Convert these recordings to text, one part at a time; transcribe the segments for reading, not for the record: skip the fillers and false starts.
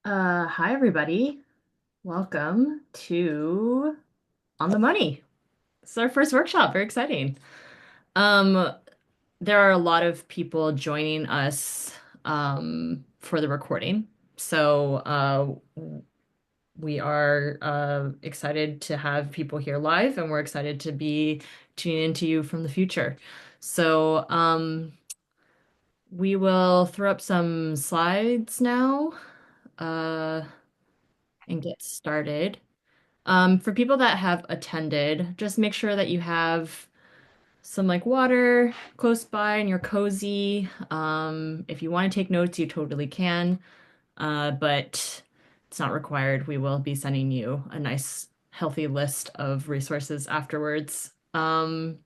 Hi everybody. Welcome to On the Money. It's our first workshop. Very exciting. Um, there are a lot of people joining us for the recording. So we are excited to have people here live, and we're excited to be tuning into you from the future. So we will throw up some slides now uh, and get started. For people that have attended, just make sure that you have some like water close by and you're cozy. If you want to take notes, you totally can, but it's not required. We will be sending you a nice, healthy list of resources afterwards. And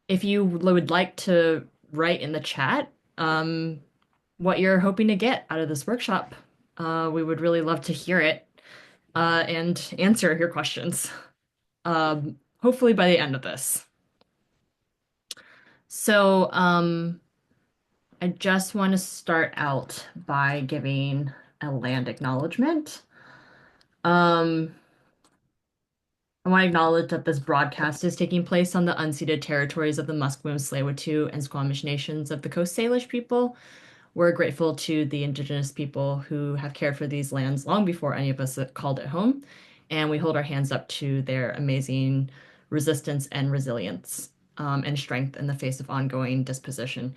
if you would like to write in the chat, um, what you're hoping to get out of this workshop, we would really love to hear it and answer your questions, hopefully by the end of this. So I just want to start out by giving a land acknowledgement. Um, I want to acknowledge that this broadcast is taking place on the unceded territories of the Musqueam, Tsleil-Waututh, and Squamish nations of the Coast Salish people. We're grateful to the Indigenous people who have cared for these lands long before any of us called it home, and we hold our hands up to their amazing resistance and resilience, and strength in the face of ongoing dispossession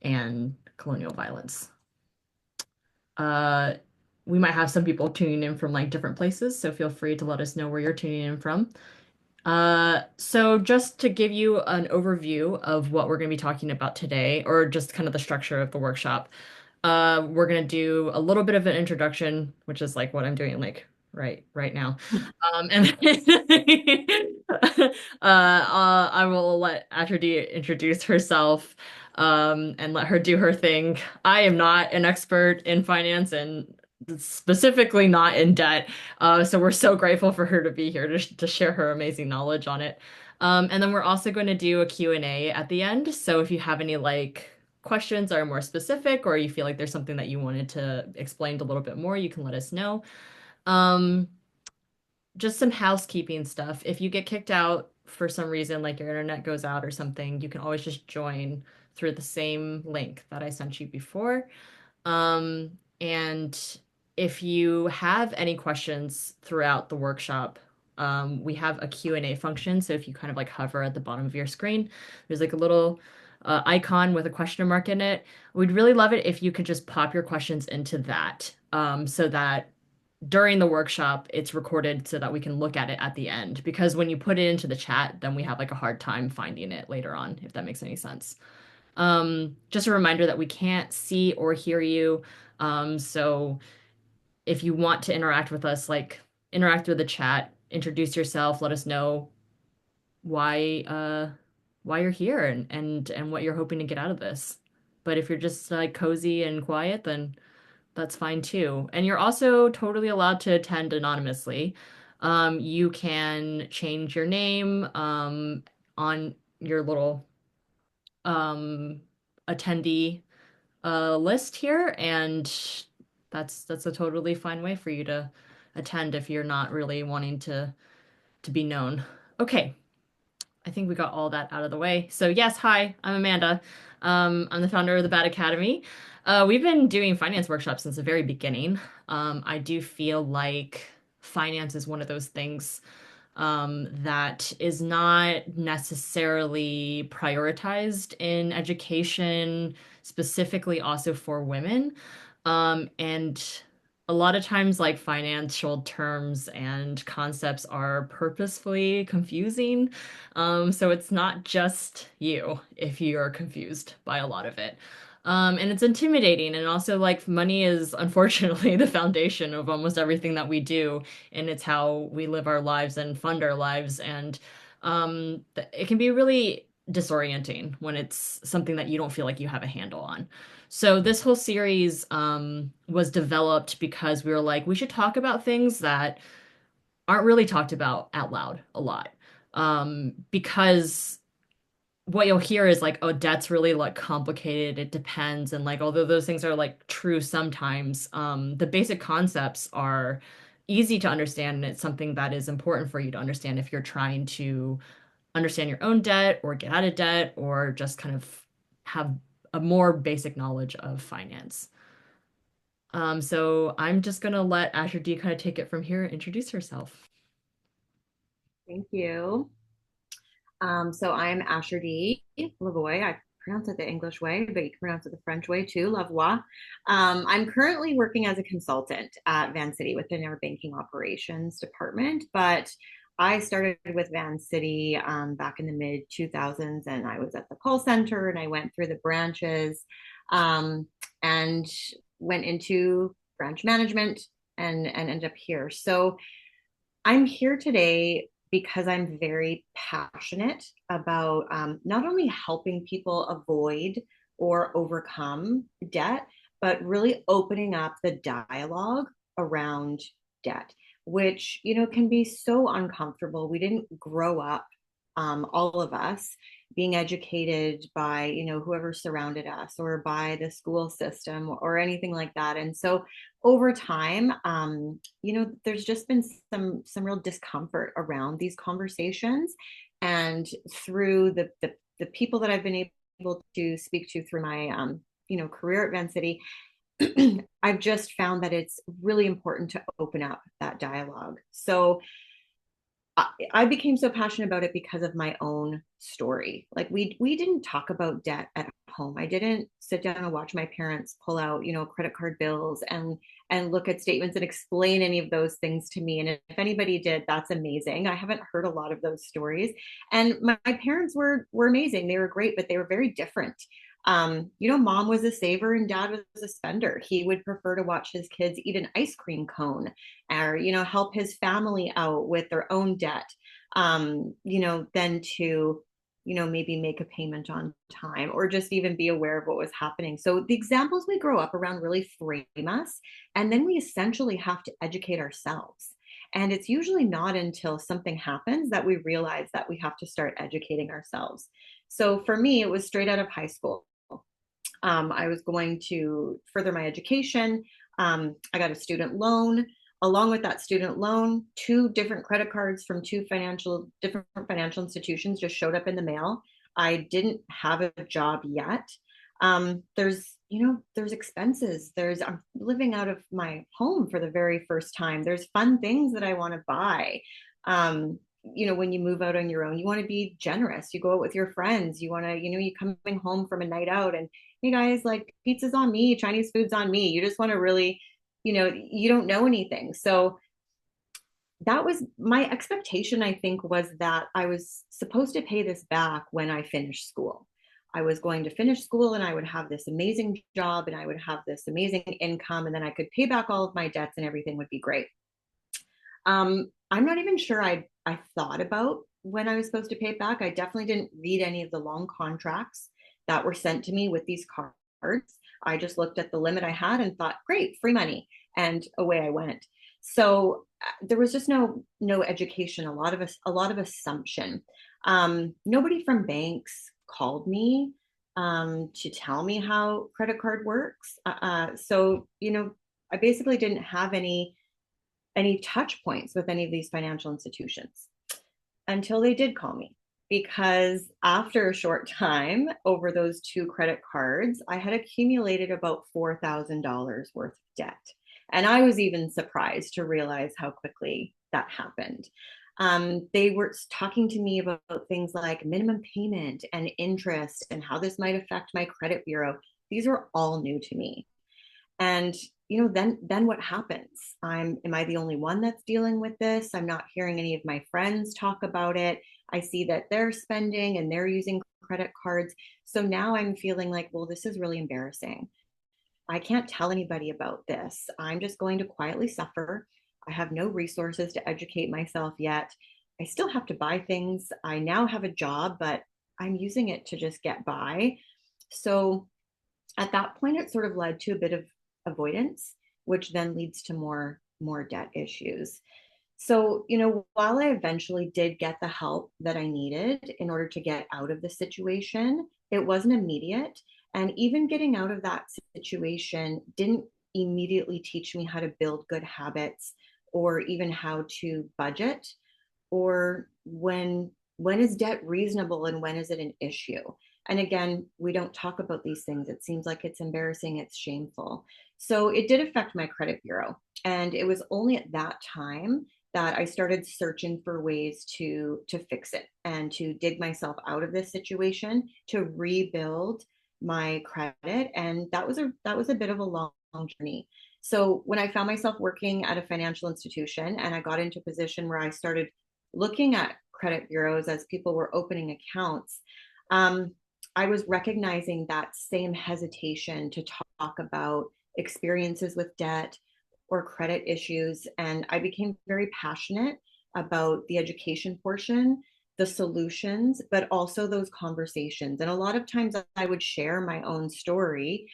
and colonial violence. Uh, we might have some people tuning in from like different places, so feel free to let us know where you're tuning in from. So just to give you an overview of what we're going to be talking about today, or just kind of the structure of the workshop, we're going to do a little bit of an introduction, which is like what I'm doing like right now. And I will let Asher-dee introduce herself, and let her do her thing. I am not an expert in finance and specifically not in debt. So we're so grateful for her to be here to share her amazing knowledge on it. And then we're also going to do a Q&A at the end. So if you have any like questions that are more specific, or you feel like there's something that you wanted to explain a little bit more, you can let us know. Um, just some housekeeping stuff. If you get kicked out for some reason, like your internet goes out or something, you can always just join through the same link that I sent you before. And if you have any questions throughout the workshop, we have a Q&A function. So if you kind of like hover at the bottom of your screen, there's like a little icon with a question mark in it. We'd really love it if you could just pop your questions into that, so that during the workshop it's recorded so that we can look at it at the end. Because when you put it into the chat, then we have like a hard time finding it later on, if that makes any sense. Just a reminder that we can't see or hear you. So if you want to interact with us, like interact with the chat, introduce yourself, let us know why why you're here and what you're hoping to get out of this. But if you're just like cozy and quiet, then that's fine too. And you're also totally allowed to attend anonymously. You can change your name on your little um attendee list here, and that's a totally fine way for you to attend if you're not really wanting to be known. Okay, I think we got all that out of the way. So yes, hi, I'm Amanda. I'm the founder of the Bad Academy. We've been doing finance workshops since the very beginning. I do feel like finance is one of those things that is not necessarily prioritized in education, specifically also for women. And a lot of times, like financial terms and concepts are purposefully confusing. So it's not just you if you're confused by a lot of it. And it's intimidating. And also, like, money is unfortunately the foundation of almost everything that we do, and it's how we live our lives and fund our lives. And it can be really disorienting when it's something that you don't feel like you have a handle on. So this whole series was developed because we were like, we should talk about things that aren't really talked about out loud a lot. Because what you'll hear is like, oh, debt's really like complicated. It depends. And like, although those things are like true sometimes, the basic concepts are easy to understand. And it's something that is important for you to understand if you're trying to understand your own debt or get out of debt or just kind of have a more basic knowledge of finance. So I'm just gonna let Asher-dee kind of take it from here and introduce herself. Thank you. So I'm Asher-dee Lavoie. I pronounce it the English way, but you can pronounce it the French way too, Lavoie. I'm currently working as a consultant at Vancity within our banking operations department, but I started with Vancity back in the mid 2000s, and I was at the call center, and I went through the branches um, and went into branch management and ended up here. So I'm here today because I'm very passionate about not only helping people avoid or overcome debt, but really opening up the dialogue around debt, which, can be so uncomfortable. We didn't grow up, all of us, being educated by, whoever surrounded us or by the school system or anything like that. And so over time, there's just been some real discomfort around these conversations. And through the people that I've been able to speak to through my career at Vancity, I've just found that it's really important to open up that dialogue. So I became so passionate about it because of my own story. Like we didn't talk about debt at home. I didn't sit down and watch my parents pull out, credit card bills and look at statements and explain any of those things to me. And if anybody did, that's amazing. I haven't heard a lot of those stories. And my parents were amazing. They were great, but they were very different. Mom was a saver and dad was a spender. He would prefer to watch his kids eat an ice cream cone or, help his family out with their own debt, than to, maybe make a payment on time or just even be aware of what was happening. So the examples we grow up around really frame us. And then we essentially have to educate ourselves. And it's usually not until something happens that we realize that we have to start educating ourselves. So for me, it was straight out of high school. I was going to further my education. I got a student loan. Along with that student loan, two different credit cards from different financial institutions just showed up in the mail. I didn't have a job yet. There's expenses. I'm living out of my home for the very first time. There's fun things that I want to buy. When you move out on your own, you want to be generous. You go out with your friends. You want to, you coming home from a night out and, hey guys, like pizza's on me, Chinese food's on me. You just want to really, you don't know anything. So that was my expectation, I think, was that I was supposed to pay this back when I finished school. I was going to finish school and I would have this amazing job and I would have this amazing income and then I could pay back all of my debts and everything would be great. I'm not even sure I thought about when I was supposed to pay it back. I definitely didn't read any of the long contracts that were sent to me with these cards. I just looked at the limit I had and thought, great, free money, and away I went. So there was just no education, a lot of assumption. Nobody from banks called me to tell me how credit card works. So I basically didn't have any touch points with any of these financial institutions until they did call me. Because after a short time over those two credit cards, I had accumulated about $4,000 worth of debt. And I was even surprised to realize how quickly that happened. They were talking to me about things like minimum payment and interest and how this might affect my credit bureau. These are all new to me. And then what happens? Am I the only one that's dealing with this? I'm not hearing any of my friends talk about it. I see that they're spending and they're using credit cards. So now I'm feeling like, well, this is really embarrassing. I can't tell anybody about this. I'm just going to quietly suffer. I have no resources to educate myself yet. I still have to buy things. I now have a job, but I'm using it to just get by. So at that point, it sort of led to a bit of avoidance, which then leads to more debt issues. So, while I eventually did get the help that I needed in order to get out of the situation, it wasn't immediate. And even getting out of that situation didn't immediately teach me how to build good habits or even how to budget or when is debt reasonable and when is it an issue. And again, we don't talk about these things. It seems like it's embarrassing, it's shameful. So it did affect my credit bureau, and it was only at that time that I started searching for ways to fix it and to dig myself out of this situation, to rebuild my credit. And that was a bit of a long journey. So when I found myself working at a financial institution and I got into a position where I started looking at credit bureaus as people were opening accounts, um, I was recognizing that same hesitation to talk about experiences with debt or credit issues. And I became very passionate about the education portion, the solutions, but also those conversations. And a lot of times I would share my own story,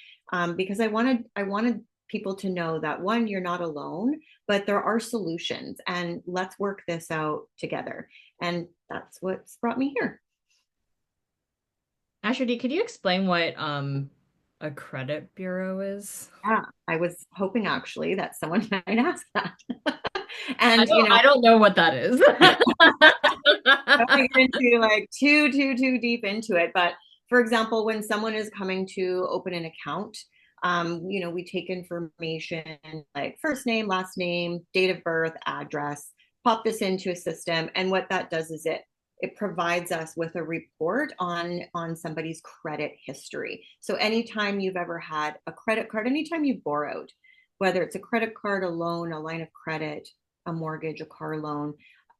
because I wanted people to know that, one, you're not alone, but there are solutions and let's work this out together. And that's what's brought me here. Asher-dee, could you explain what a credit bureau is? Yeah, I was hoping actually that someone might ask that. I And, don't I don't know what that is. don't want to get into like too deep into it, but for example, when someone is coming to open an account, we take information like first name, last name, date of birth, address, pop this into a system, and what that does is it provides us with a report on somebody's credit history. So anytime you've ever had a credit card, anytime you've borrowed, whether it's a credit card, a loan, a line of credit, a mortgage, a car loan,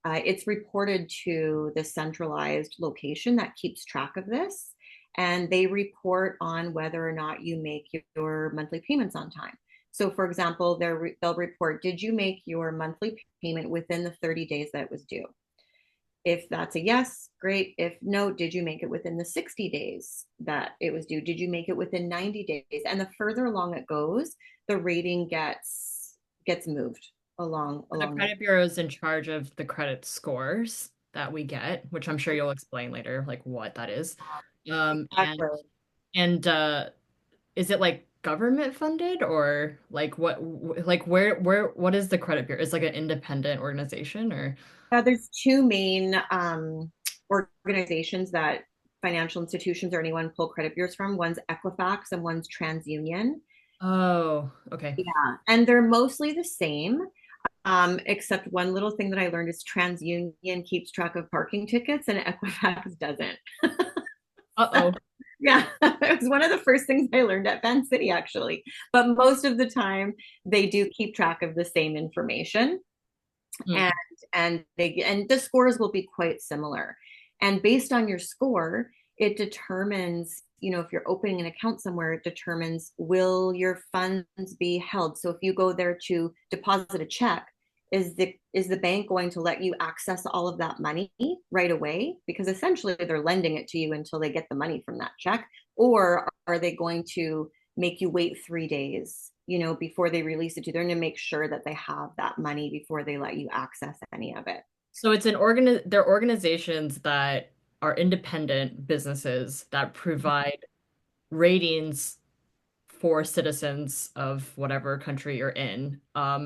it's reported to the centralized location that keeps track of this. And they report on whether or not you make your monthly payments on time. So, for example, they'll report, did you make your monthly payment within the 30 days that it was due? If that's a yes, great. If no, did you make it within the 60 days that it was due? Did you make it within 90 days? And the further along it goes, the rating gets moved The along the. credit bureau is in charge of the credit scores that we get, which I'm sure you'll explain later, like what that is. Um, and Exactly. and is it like government funded or like like where what is the credit bureau? It's like an independent organization or There's two main organizations that financial institutions or anyone pull credit bureaus from. One's Equifax and one's TransUnion. oh, okay. Yeah, and they're mostly the same, except one little thing that I learned is TransUnion keeps track of parking tickets and Equifax doesn't. Uh-oh. Yeah, it was one of the first things I learned at Vancity, actually. But most of the time, they do keep track of the same information, Hmm. and and the scores will be quite similar. And based on your score, it determines, if you're opening an account somewhere, it determines will your funds be held. So if you go there to deposit a check, is the bank going to let you access all of that money right away? Because essentially they're lending it to you until they get the money from that check. Or are they going to make you wait 3 days, before they release it to you? They're going to make sure that they have that money before they let you access any of it. So they're organizations that are independent businesses that provide ratings for citizens of whatever country you're in,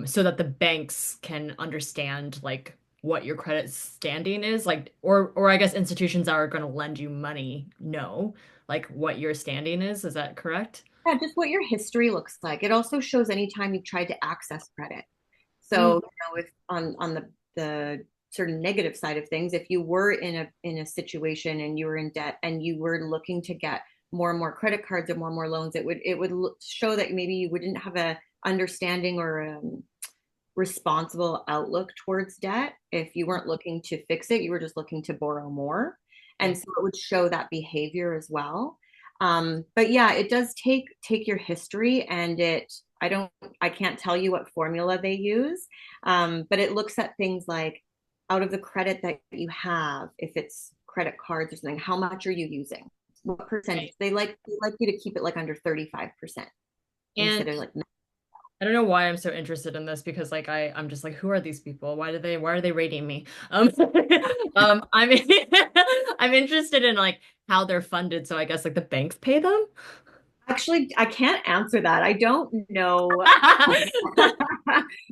so that the banks can understand like what your credit standing is, like or I guess institutions that are going to lend you money know like what your standing is. Is that correct? Yeah, just what your history looks like. It also shows anytime you've tried to access credit. Mm. So, if on the sort of negative side of things, if you were in a situation and you were in debt and you were looking to get more and more credit cards and more loans, it would show that maybe you wouldn't have a understanding or responsible outlook towards debt. If you weren't looking to fix it, you were just looking to borrow more. Yeah. And so it would show that behavior as well. But yeah, it does take your history, and I can't tell you what formula they use, but it looks at things like, out of the credit that you have, if it's credit cards or something, how much are you using? What percentage? Right. They like you to keep it like under 35% instead And of like. I don't know why I'm so interested in this because like I'm just like, who are these people? Why are they rating me? I'm I'm interested in like how they're funded. So I guess like the banks pay them. Actually, I can't answer that. I don't know.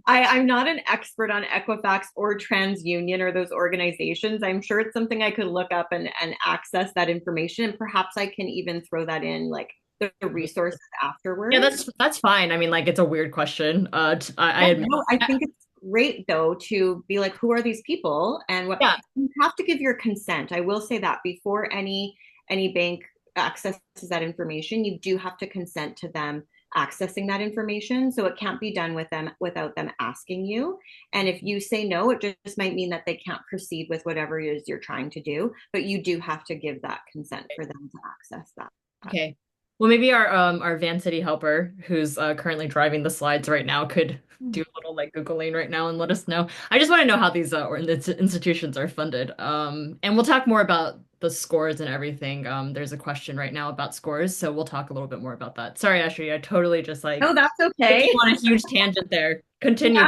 I'm not an expert on Equifax or TransUnion or those organizations. I'm sure it's something I could look up and access that information. And perhaps I can even throw that in like the resources Yeah, afterwards. that's fine. I mean, like it's a weird question. I Yeah, admit. no, I think it's great though to be like, who are these people? And what Yeah, you have to give your consent. I will say that before any bank accesses that information, you do have to consent to them accessing that information. So it can't be done with them without them asking you. And if you say no, it just might mean that they can't proceed with whatever it is you're trying to do. But you do have to give that consent for them to access that. okay. Well, maybe our Vancity helper, who's currently driving the slides right now, could do a little like Googling right now and let us know. I just want to know how these institutions are funded. And we'll talk more about the scores and everything. There's a question right now about scores, so we'll talk a little bit more about that. Sorry, Ashley, I totally just No, like that's took okay. you on a huge tangent there. Continue.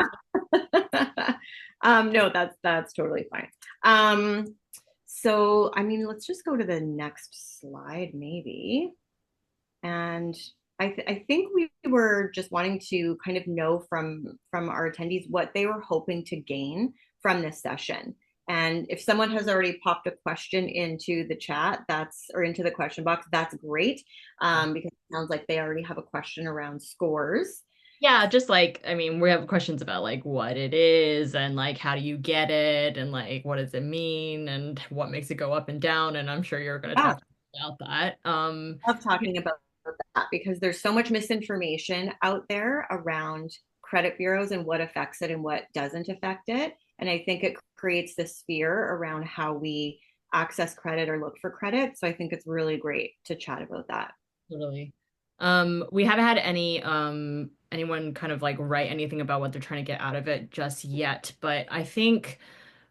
Yeah. No, that's totally fine. So I mean, let's just go to the next slide, maybe. And I think we were just wanting to kind of know from our attendees what they were hoping to gain from this session. And if someone has already popped a question into the chat, that's or into the question box, that's great, because it sounds like they already have a question around scores. Yeah, just like, I mean, we have questions about like what it is and like how do you get it and like what does it mean and what makes it go up and down. And I'm sure you're going to Yeah, talk about that. I love talking about that because there's so much misinformation out there around credit bureaus and what affects it and what doesn't affect it. And I think it creates this fear around how we access credit or look for credit. So I think it's really great to chat about that. Totally. We haven't had anyone kind of like write anything about what they're trying to get out of it just yet, but I think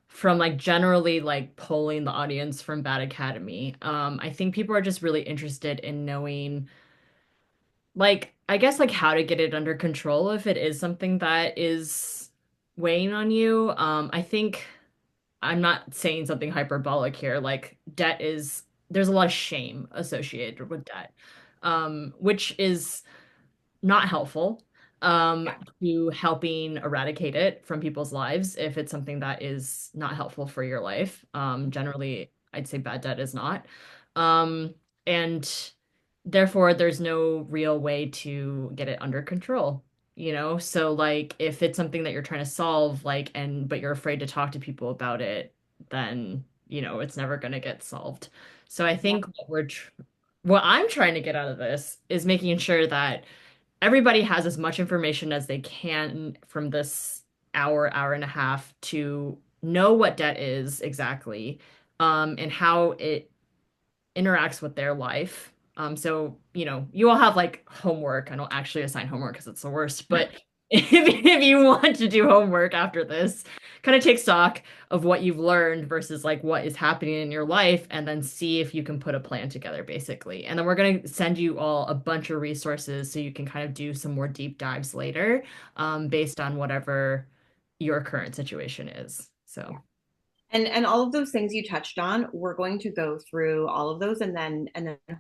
from like generally like polling the audience from Bad Academy, I think people are just really interested in knowing like I guess like how to get it under control if it is something that is weighing on you. I think I'm not saying something hyperbolic here. Like debt is there's a lot of shame associated with debt, which is not helpful Yeah. to helping eradicate it from people's lives if it's something that is not helpful for your life. Generally, I'd say bad debt is not. And therefore, there's no real way to get it under control, you know? So, like, if it's something that you're trying to solve, like, and but you're afraid to talk to people about it, then, it's never going to get solved. So, I think what I'm trying to get out of this is making sure that everybody has as much information as they can from this hour and a half to know what debt is exactly, and how it interacts with their life. So, you all have like homework. I don't actually assign homework because it's the worst, but if you want to do homework after this, kind of take stock of what you've learned versus like what is happening in your life, and then see if you can put a plan together, basically. And then we're going to send you all a bunch of resources so you can kind of do some more deep dives later, based on whatever your current situation is. So, And all of those things you touched on, we're going to go through all of those and then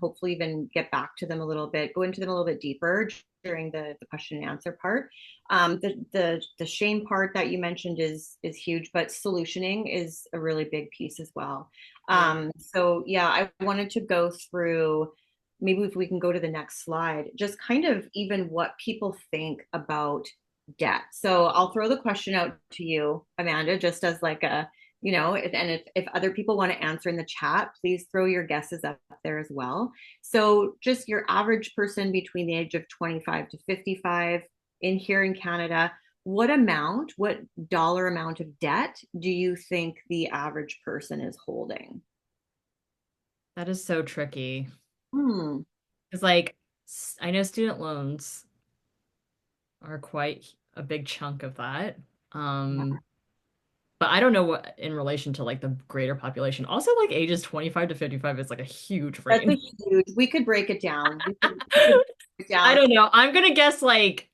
hopefully even get back to them a little bit, go into them a little bit deeper during the question and answer part. The shame part that you mentioned is huge, but solutioning is a really big piece as well. yeah. So yeah, I wanted to go through maybe if we can go to the next slide, just kind of even what people think about debt. So I'll throw the question out to you, Amanda, just as like a and if other people want to answer in the chat, please throw your guesses up there as well. So just your average person between the age of 25 to 55 in here in Canada, what dollar amount of debt do you think the average person is holding? That is so tricky. Hmm. Because, like, I know student loans are quite a big chunk of that. Yeah. Um, but I don't know what in relation to like the greater population. Also, like ages 25 to 55 is like a huge That's a range. huge, we could break it down. We could break it I down. don't know. I'm gonna guess like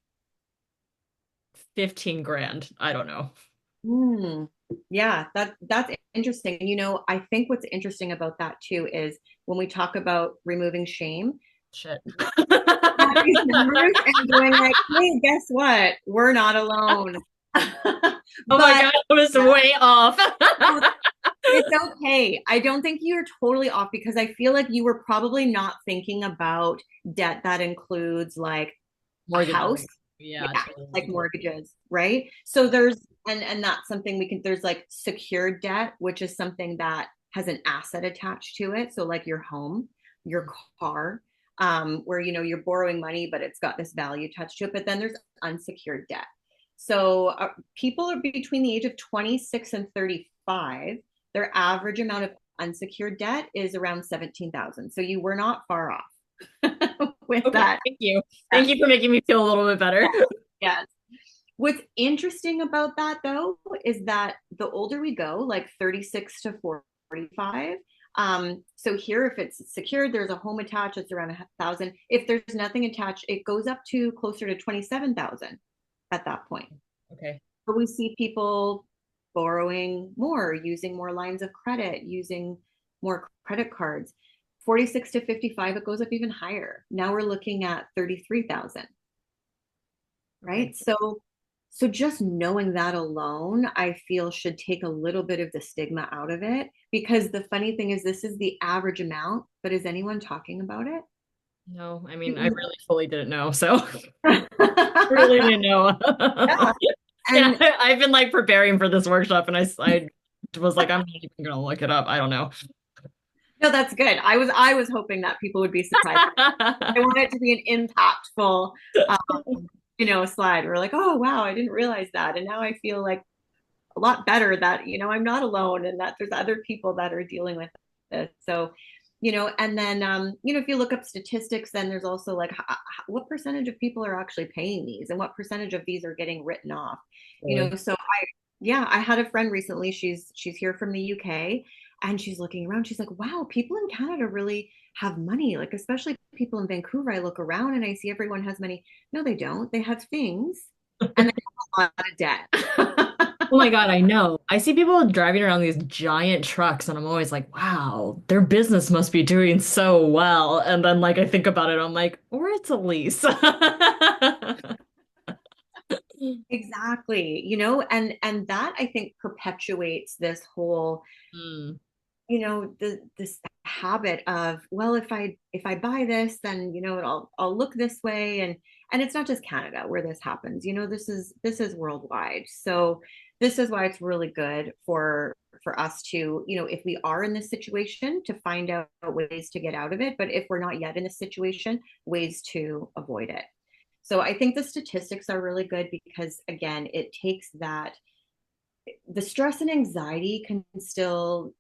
15 grand. I don't know. Hmm. Yeah, that's interesting. And I think what's interesting about that too is when we talk about removing shame, Shit. at these numbers and going like, hey, guess what? We're not alone. Oh my But God, I was way off. it's okay. I don't think you're totally off because I feel like you were probably not thinking about debt that includes like a house. Mortgages. Yeah, Yeah, like totally. mortgages, right? So there's and that's something we can there's like secured debt, which is something that has an asset attached to it. So like your home, your car, where you're borrowing money, but it's got this value attached to it. But then there's unsecured debt. So people are between the age of 26 and 35. Their average amount of unsecured debt is around 17,000. So you were not far off with Okay, that. thank you. Yeah. Thank you for making me feel a little bit better. Yes. What's interesting about that though is that the older we go, like 36 to 45, so here if it's secured, there's a home attached, it's around 1,000. If there's nothing attached, it goes up to closer to 27,000 at that point. Okay. But we see people borrowing more, using more lines of credit, using more credit cards. 46 to 55, it goes up even higher. Now we're looking at 33,000, Okay. right? So just knowing that alone, I feel should take a little bit of the stigma out of it because the funny thing is this is the average amount, but is anyone talking about it? No, I mean, I really fully didn't know, so really didn't know. Yeah. Yeah, And I've been like preparing for this workshop and I was like, I'm not even gonna look it up. I don't know. no, that's good. I was hoping that people would be surprised. I want it to be an impactful slide. We're like, oh wow, I didn't realize that. And now I feel like a lot better that I'm not alone and that there's other people that are dealing with this. So and then if you look up statistics, then there's also like what percentage of people are actually paying these and what percentage of these are getting written off. Really? So I had a friend recently, she's here from the UK, and she's looking around, she's like, wow, people in Canada really have money, like especially people in Vancouver. I look around and I see everyone has money. No, they don't. They have things and they have a lot of debt. Oh my God, I know. I see people driving around these giant trucks, and I'm always like, wow, their business must be doing so well. And then, like, I think about it, I'm like, or it's a lease. Exactly, and that I think perpetuates this whole, Hmm. this habit of, well, if I buy this, then I'll look this way, and it's not just Canada where this happens. This is worldwide. So this is why it's really good for us to, if we are in this situation, to find out ways to get out of it. But if we're not yet in this situation, ways to avoid it. So I think the statistics are really good because again, it takes that the stress and anxiety can still,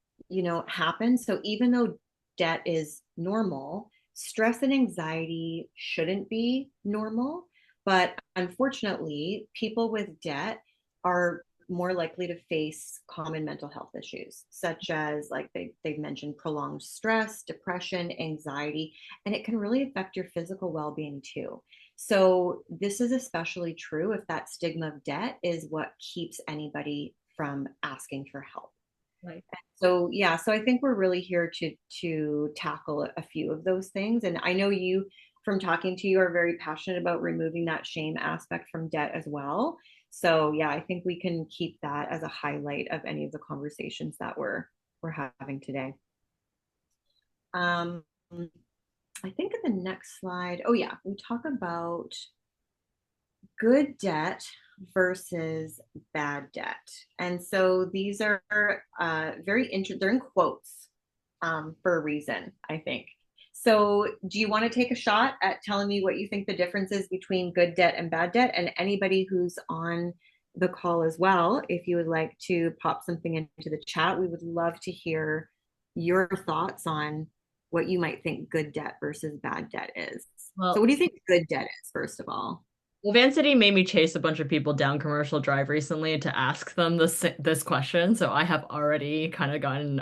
happen. So even though debt is normal, stress and anxiety shouldn't be normal. But unfortunately, people with debt are more likely to face common mental health issues, such as like they've mentioned prolonged stress, depression, anxiety, and it can really affect your physical well-being too. So this is especially true if that stigma of debt is what keeps anybody from asking for help. Right. So yeah, so I think we're really here to tackle a few of those things. And I know you, from talking to you, are very passionate about removing that shame aspect from debt as well. So yeah, I think we can keep that as a highlight of any of the conversations that we're having today. Um, I think in the next slide, oh yeah, we talk about good debt versus bad debt. And so these are very interesting. They're in quotes for a reason, I think. So do you want to take a shot at telling me what you think the difference is between good debt and bad debt? And anybody who's on the call as well, if you would like to pop something into the chat, we would love to hear your thoughts on what you might think good debt versus bad debt is. So Well, what do you think good debt is, first of all? well, Vancity made me chase a bunch of people down Commercial Drive recently to ask them this question, so I have already kind of gotten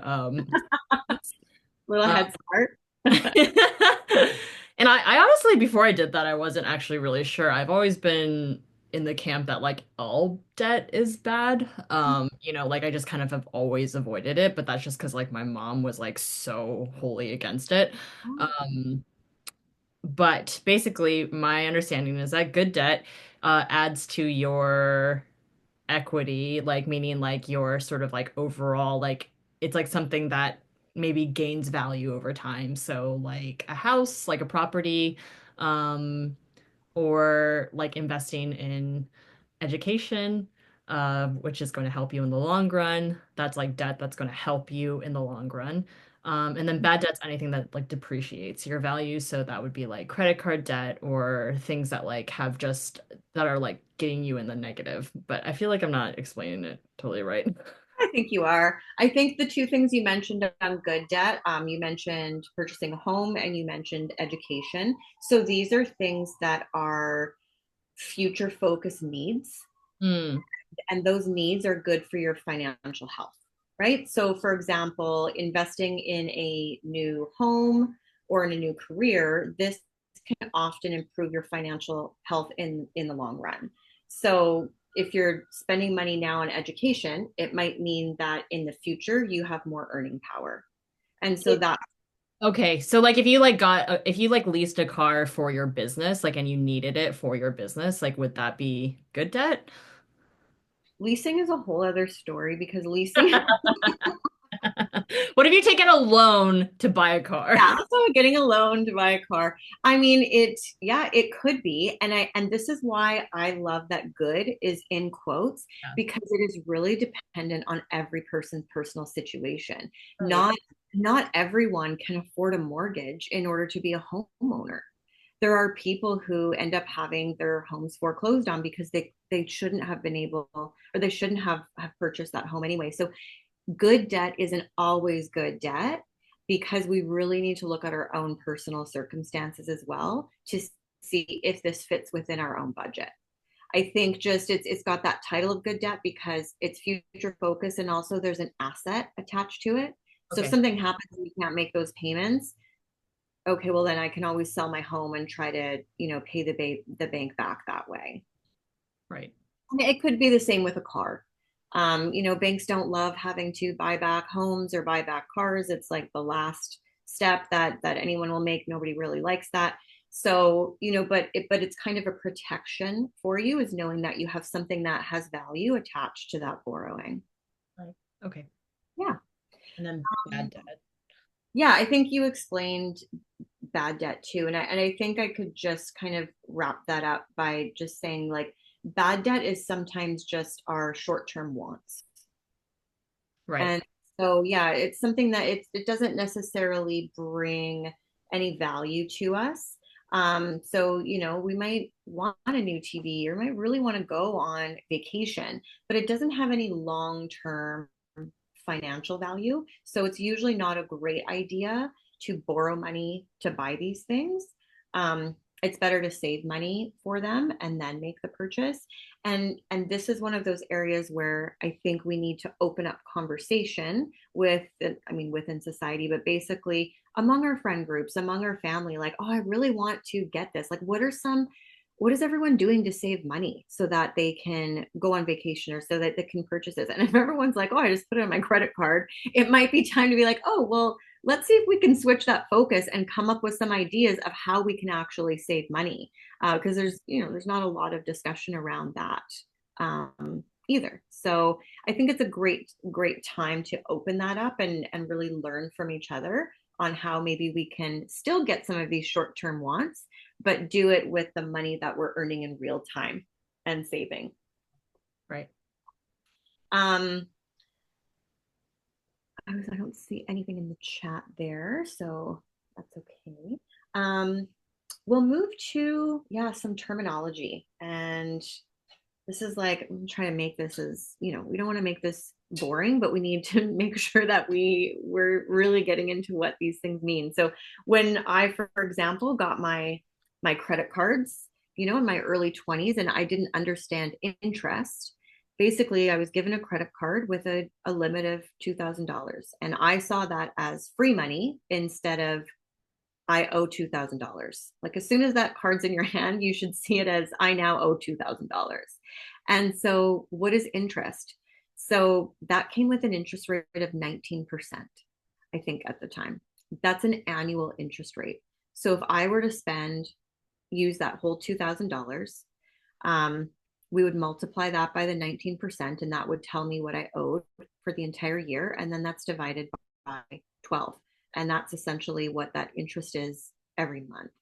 Little uh, head start. and I honestly, before I did that, I wasn't actually really sure. I've always been in the camp that like all debt is bad. Like I just kind of have always avoided it, but that's just because like my mom was like so wholly against it. Um, but basically, my understanding is that good debt adds to your equity, like meaning like your sort of like overall, like it's like something that maybe gains value over time. So like a house, like a property, um, or like investing in education, which is going to help you in the long run. That's like debt that's going to help you in the long run. And then bad debt's anything that like depreciates your value. So that would be like credit card debt or things that like have just that are like getting you in the negative. But I feel like I'm not explaining it totally right. I think you are. I think the two things you mentioned on good debt, you mentioned purchasing a home and you mentioned education. So these are things that are future focused needs, Hmm. and those needs are good for your financial health, right? So, for example, investing in a new home or in a new career, this can often improve your financial health in the long run. So, if you're spending money now on education, it might mean that in the future you have more earning power. And so that Okay, so like if you like leased a car for your business, like and you needed it for your business, like would that be good debt? leasing is a whole other story because leasing. What if you taken a loan to buy a car? Yeah, so getting a loan to buy a car. I mean, yeah, it could be. And this is why I love that good is in quotes, Yeah. because it is really dependent on every person's personal situation. Right. Not everyone can afford a mortgage in order to be a homeowner. There are people who end up having their homes foreclosed on because they shouldn't have been able, or they shouldn't have purchased that home anyway. So good debt isn't always good debt, because we really need to look at our own personal circumstances as well to see if this fits within our own budget. I think just it's got that title of good debt because it's future focused, and also there's an asset attached to it. So if Okay. something happens and you can't make those payments, okay, well then I can always sell my home and try to, pay the bank back that way. Right. It could be the same with a car. Banks don't love having to buy back homes or buy back cars. It's like the last step that anyone will make. Nobody really likes that. So, but it's kind of a protection for you, is knowing that you have something that has value attached to that borrowing. Right. Okay. Yeah. And then bad debt. Yeah, I think you explained bad debt too. And I think I could just kind of wrap that up by just saying, like, bad debt is sometimes just our short-term wants. Right. And so, yeah, it's something that it doesn't necessarily bring any value to us. So, we might want a new TV or might really want to go on vacation, but it doesn't have any long-term financial value. So it's usually not a great idea to borrow money to buy these things. It's better to save money for them and then make the purchase. And this is one of those areas where I think we need to open up conversation within society, but basically among our friend groups, among our family, like, oh, I really want to get this. Like, what is everyone doing to save money so that they can go on vacation or so that they can purchase this? And if everyone's like, oh, I just put it on my credit card, it might be time to be like, oh, well, let's see if we can switch that focus and come up with some ideas of how we can actually save money. Because there's not a lot of discussion around that either. So I think it's a great time to open that up and really learn from each other on how maybe we can still get some of these short-term wants, but do it with the money that we're earning in real time and saving. Right. Um, I don't see anything in the chat there, so that's okay. Um, we'll move to, yeah, some terminology. And this is like, I'm trying to make this as, we don't want to make this boring, but we need to make sure that we're really getting into what these things mean. So when I, for example, got my credit cards, in my early 20s, and I didn't understand interest. Basically, I was given a credit card with a limit of $2,000. And I saw that as free money instead of I owe $2,000. Like as soon as that card's in your hand, you should see it as I now owe $2,000. And so, what is interest? So, that came with an interest rate of 19%, I think, at the time. That's an annual interest rate. So, if I were to use that whole $2,000, um, we would multiply that by the 19%, and that would tell me what I owed for the entire year. And then that's divided by 12. And that's essentially what that interest is every month.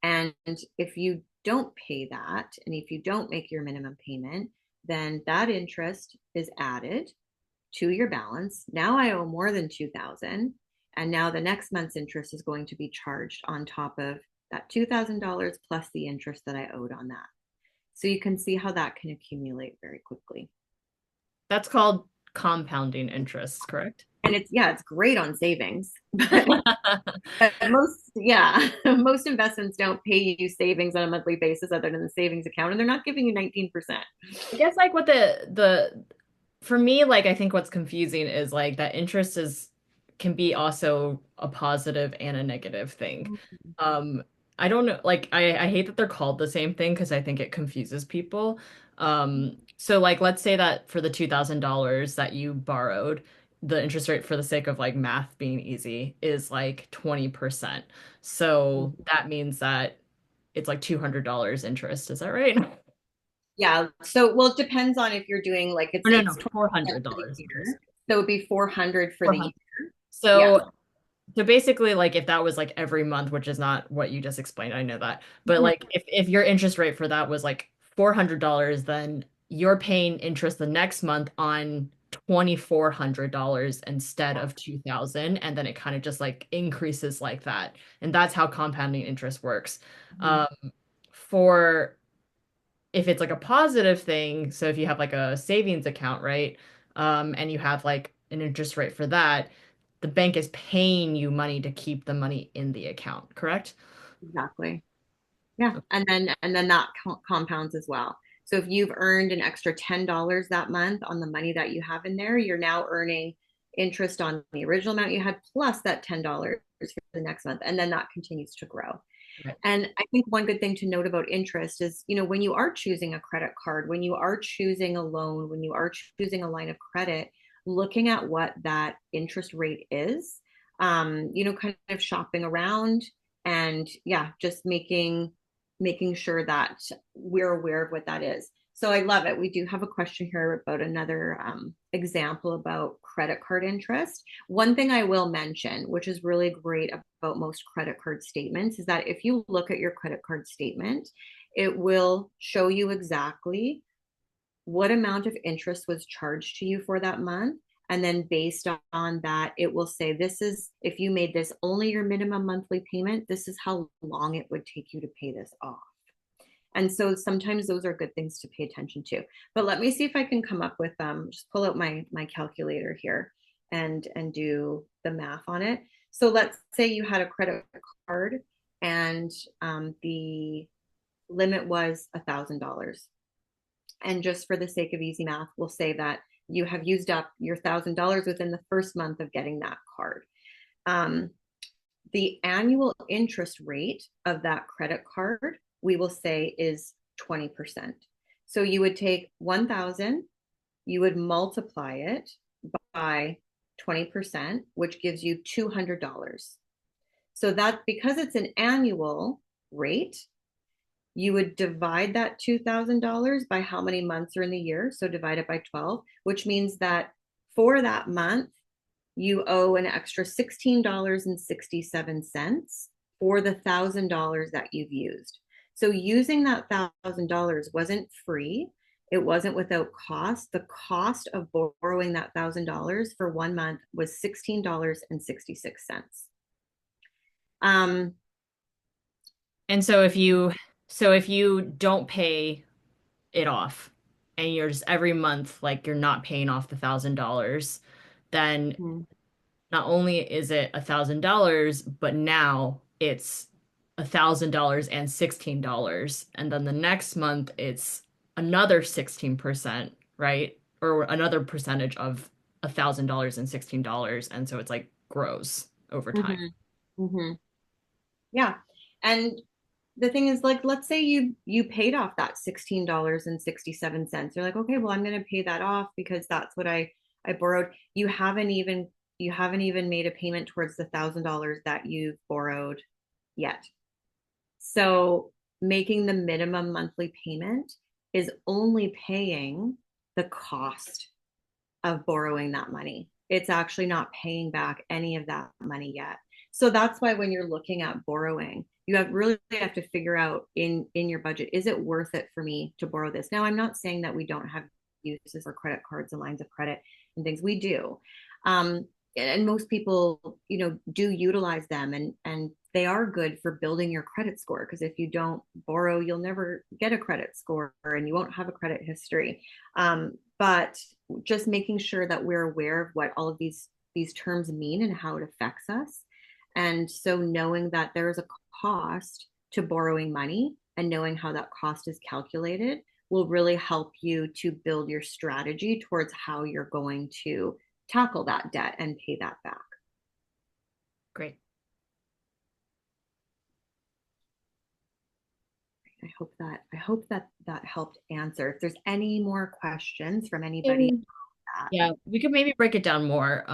And if you don't pay that, and if you don't make your minimum payment, then that interest is added to your balance. Now I owe more than 2,000, and now the next month's interest is going to be charged on top of that $2,000 plus the interest that I owed on that. So you can see how that can accumulate very quickly. That's called compounding interest, correct? And it's great on savings, but most investments don't pay you savings on a monthly basis other than the savings account, and they're not giving you 19%. I guess like what the for me, like I think what's confusing is like that interest is can be also a positive and a negative thing. Um, I don't know, like I hate that they're called the same thing because I think it confuses people. So like let's say that for the $2,000 that you borrowed, the interest rate for the sake of like math being easy is like 20%. So that means that it's like $200 interest. Is that right? Yeah. So, well, it depends on if you're doing like Or no, it's no, 20% for the $400 interest. year. So it'd be 400 for the year. 400. Yeah. So So basically, like if that was like every month, which is not what you just explained, I know that. But Mhm. like if your interest rate for that was like $400, then you're paying interest the next month on $2,400 instead of 2,000, and then it kind of just like increases like that. And that's how compounding interest works. Mhm. Um, for if it's like a positive thing, so if you have like a savings account, right? And you have like an interest rate for that, the bank is paying you money to keep the money in the account, correct? Exactly. Yeah. And then that compounds as well. So if you've earned an extra $10 that month on the money that you have in there, you're now earning interest on the original amount you had plus that $10 for the next month. And then that continues to grow. Right. And I think one good thing to note about interest is, when you are choosing a credit card, when you are choosing a loan, when you are choosing a line of credit, looking at what that interest rate is, kind of shopping around and yeah, just making sure that we're aware of what that is. So I love it. We do have a question here about another example about credit card interest. One thing I will mention, which is really great about most credit card statements, is that if you look at your credit card statement, it will show you exactly what amount of interest was charged to you for that month. And then based on that, it will say, this is, if you made this only your minimum monthly payment, this is how long it would take you to pay this off. And so sometimes those are good things to pay attention to. But let me see if I can come up with just pull out my calculator here and do the math on it. So let's say you had a credit card and the limit was $1,000. And just for the sake of easy math, we'll say that you have used up your $1,000 within the first month of getting that card. Um, the annual interest rate of that credit card, we will say, is 20%. So you would take 1,000, you would multiply it by 20%, which gives you $200. So that, because it's an annual rate, you would divide that $2,000 by how many months are in the year. So divide it by 12, which means that for that month, you owe an extra $16.67 for the $1,000 that you've used. So using that $1,000 wasn't free. It wasn't without cost. The cost of borrowing that $1,000 for 1 month was $16.66. Um, And so if you don't pay it off and you're just every month like you're not paying off the $1,000, then not only is it $1,000, but now it's $1,000 and $16. And then the next month it's another 16%, right? Or another percentage of $1,000 and $16. And so it's like grows over time. mhm, mhm. Yeah. And the thing is, like, let's say you paid off that $16.67. You're like, okay, well, I'm going to pay that off because that's what I borrowed. You haven't even made a payment towards the $1,000 that you've borrowed yet. So making the minimum monthly payment is only paying the cost of borrowing that money. It's actually not paying back any of that money yet. So that's why when you're looking at borrowing, you really have to figure out in your budget, is it worth it for me to borrow this? Now, I'm not saying that we don't have uses for credit cards and lines of credit and things. We do. Um, and most people, do utilize them, and they are good for building your credit score, because if you don't borrow, you'll never get a credit score and you won't have a credit history. But just making sure that we're aware of what all of these terms mean and how it affects us. And so knowing that there is a cost to borrowing money and knowing how that cost is calculated will really help you to build your strategy towards how you're going to tackle that debt and pay that back. Great. I hope that helped answer. If there's any more questions from anybody And on yeah, we could maybe break it down more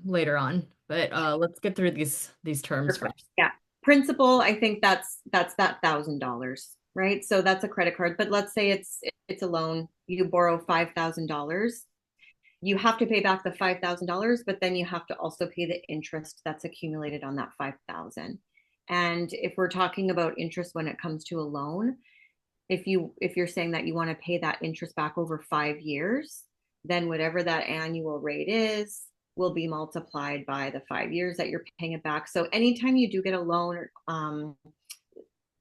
later on, but let's get through these terms that. first. Yeah. Principal, I think that's that $1,000, right? So that's a credit card. But let's say it's a loan. You borrow $5,000. You have to pay back the $5,000, but then you have to also pay the interest that's accumulated on that 5,000. And if we're talking about interest when it comes to a loan, if you're saying that you want to pay that interest back over 5 years, then whatever that annual rate is will be multiplied by the 5 years that you're paying it back. So anytime you do get a loan,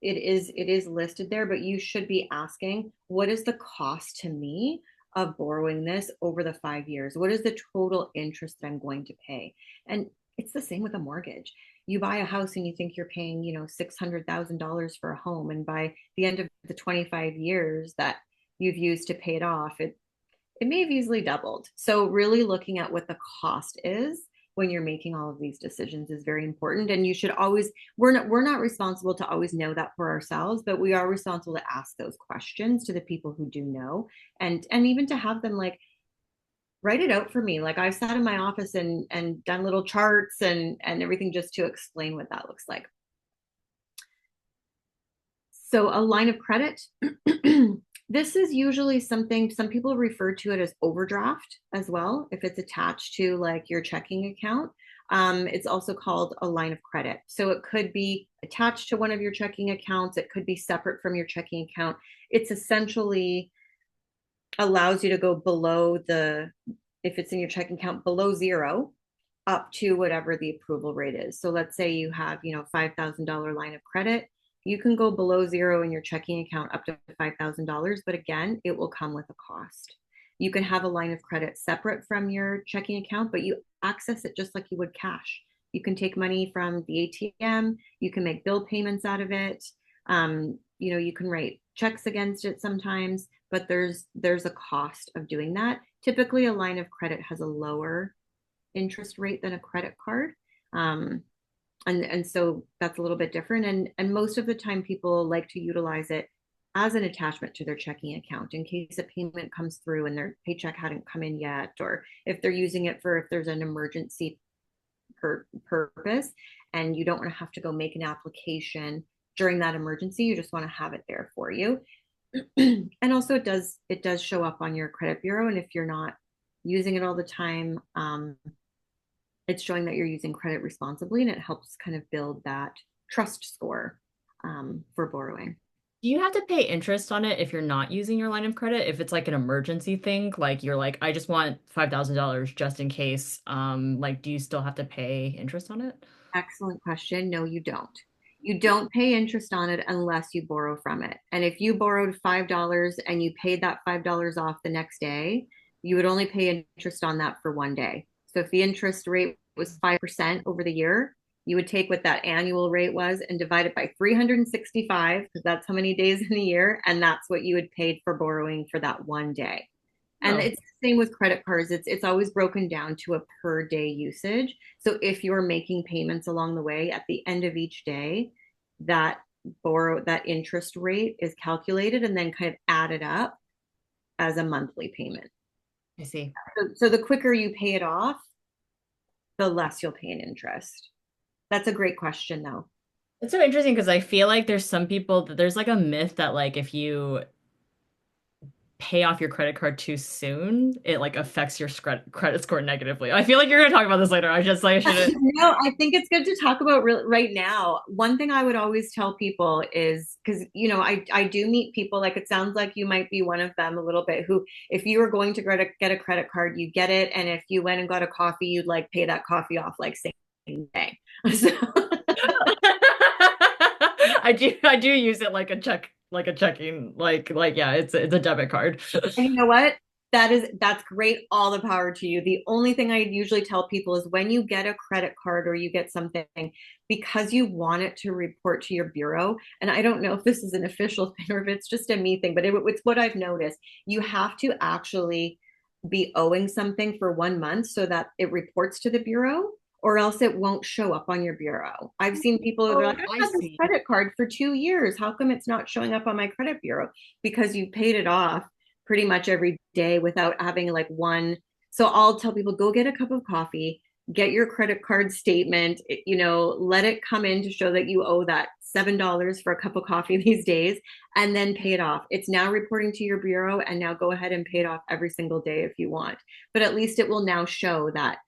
it is listed there, but you should be asking, what is the cost to me of borrowing this over the 5 years? What is the total interest that I'm going to pay? And it's the same with a mortgage. You buy a house and you think you're paying, $600,000 for a home, and by the end of the 25 years that you've used to pay it off, it may have easily doubled. So really looking at what the cost is when you're making all of these decisions is very important. And you should always, we're not responsible to always know that for ourselves, but we are responsible to ask those questions to the people who do know, and even to have them, like, write it out for me. Like, I've sat in my office and done little charts and everything just to explain what that looks like. So a line of credit, this is usually something, some people refer to it as overdraft as well, if it's attached to like your checking account. It's also called a line of credit. So it could be attached to one of your checking accounts. It could be separate from your checking account. It's essentially allows you to go below if it's in your checking account, below zero, up to whatever the approval rate is. So let's say you have, $5,000 line of credit. You can go below zero in your checking account up to $5,000, but again, it will come with a cost. You can have a line of credit separate from your checking account, but you access it just like you would cash. You can take money from the ATM, you can make bill payments out of it. You can write checks against it sometimes, but there's a cost of doing that. Typically, a line of credit has a lower interest rate than a credit card. And so that's a little bit different. And most of the time people like to utilize it as an attachment to their checking account in case a payment comes through and their paycheck hadn't come in yet, or if they're using it for if there's an emergency purpose and you don't want to have to go make an application during that emergency. You just want to have it there for you. And also it does show up on your credit bureau, and if you're not using it all the time, it's showing that you're using credit responsibly, and it helps kind of build that trust score for borrowing. Do you have to pay interest on it if you're not using your line of credit? If it's like an emergency thing, like you're like, I just want $5,000 just in case, like, do you still have to pay interest on it? Excellent question. No, you don't. You don't pay interest on it unless you borrow from it. And if you borrowed $5 and you paid that $5 off the next day, you would only pay interest on that for one day. So if the interest rate was 5% over the year, you would take what that annual rate was and divide it by 365, because that's how many days in a year. And that's what you had paid for borrowing for that one day. And Oh, it's the same with credit cards. It's always broken down to a per day usage. So if you're making payments along the way, at the end of each day, that that interest rate is calculated and then kind of added up as a monthly payment. I see. So the quicker you pay it off, the less you'll pay in interest. That's a great question, though. It's so interesting because I feel like there's some people that there's like a myth that like if you pay off your credit card too soon, it like affects your credit score negatively. I feel like you're gonna talk about this later. I just like I shouldn't. No, I think it's good to talk about right now. One thing I would always tell people is because, I do meet people, like it sounds like you might be one of them a little bit, who, if you were going to get a credit card, you get it. And if you went and got a coffee, you'd like pay that coffee off like same day. So, I do use it like a checking yeah, it's a debit card. and you know what? That's great. All the power to you. The only thing I usually tell people is when you get a credit card or you get something, because you want it to report to your bureau. And I don't know if this is an official thing or if it's just a me thing, but it's what I've noticed. You have to actually be owing something for 1 month so that it reports to the bureau, or else it won't show up on your bureau. I've seen people who are like, Oh, I've I had this see. credit card for 2 years. How come it's not showing up on my credit bureau? Because you paid it off pretty much every day without having like one. So I'll tell people, go get a cup of coffee, get your credit card statement, let it come in to show that you owe that $7 for a cup of coffee these days, and then pay it off. It's now reporting to your bureau, and now go ahead and pay it off every single day if you want. But at least it will now show that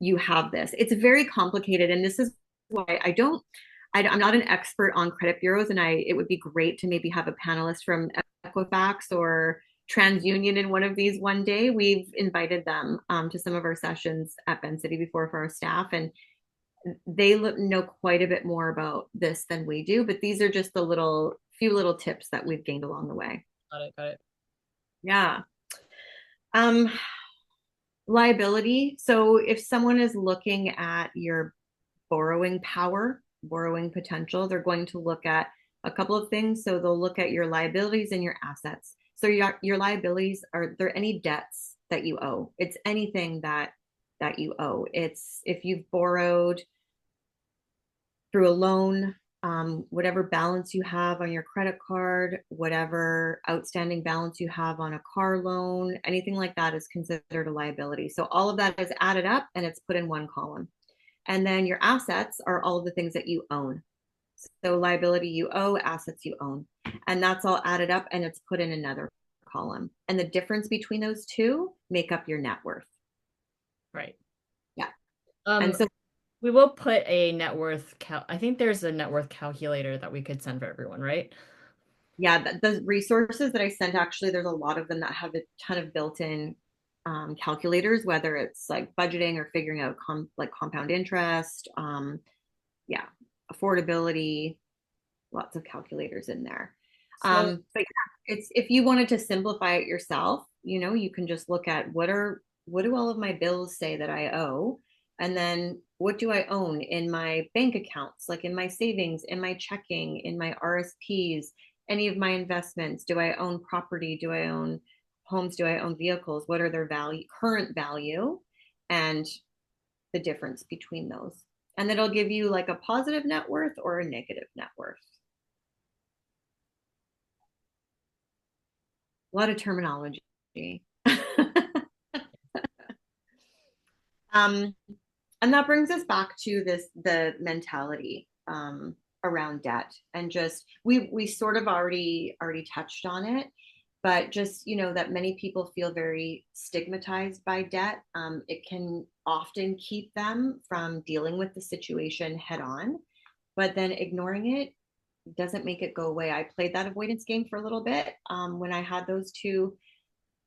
you have this. It's very complicated, and this is why I'm not an expert on credit bureaus, and it would be great to maybe have a panelist from Equifax or TransUnion in one of these one day. We've invited them to some of our sessions at Vancity before for our staff, and they know quite a bit more about this than we do. But these are just the few little tips that we've gained along the way. Got it, got it. Yeah. Um, Liability. So if someone is looking at your borrowing power, borrowing potential, they're going to look at a couple of things. So they'll look at your liabilities and your assets. So your liabilities, are there any debts that you owe? It's anything that you owe. It's if you've borrowed through a loan, whatever balance you have on your credit card, whatever outstanding balance you have on a car loan, anything like that is considered a liability. So all of that is added up and it's put in one column. And then your assets are all of the things that you own. So liability you owe, assets you own. And that's all added up and it's put in another column. And the difference between those two make up your net worth. Right. Yeah. And Um, so, we will put a net worth I think there's a net worth calculator that we could send for everyone, right? yeah, the resources that I sent, actually, there's a lot of them that have a ton of built-in calculators, whether it's like budgeting or figuring out like compound interest, yeah, affordability, lots of calculators in there. So, But yeah, it's if you wanted to simplify it yourself, you can just look at what do all of my bills say that I owe, and then what do I own in my bank accounts, like in my savings, in my checking, in my RSPs, any of my investments. Do I own property? Do I own homes? Do I own vehicles? What are their current value, and the difference between those? And it'll give you like a positive net worth or a negative net worth. A lot of terminology. um, and that brings us back to the mentality around debt, and just we sort of already touched on it, but just that many people feel very stigmatized by debt. It can often keep them from dealing with the situation head on, but then ignoring it doesn't make it go away. I played that avoidance game for a little bit when I had those two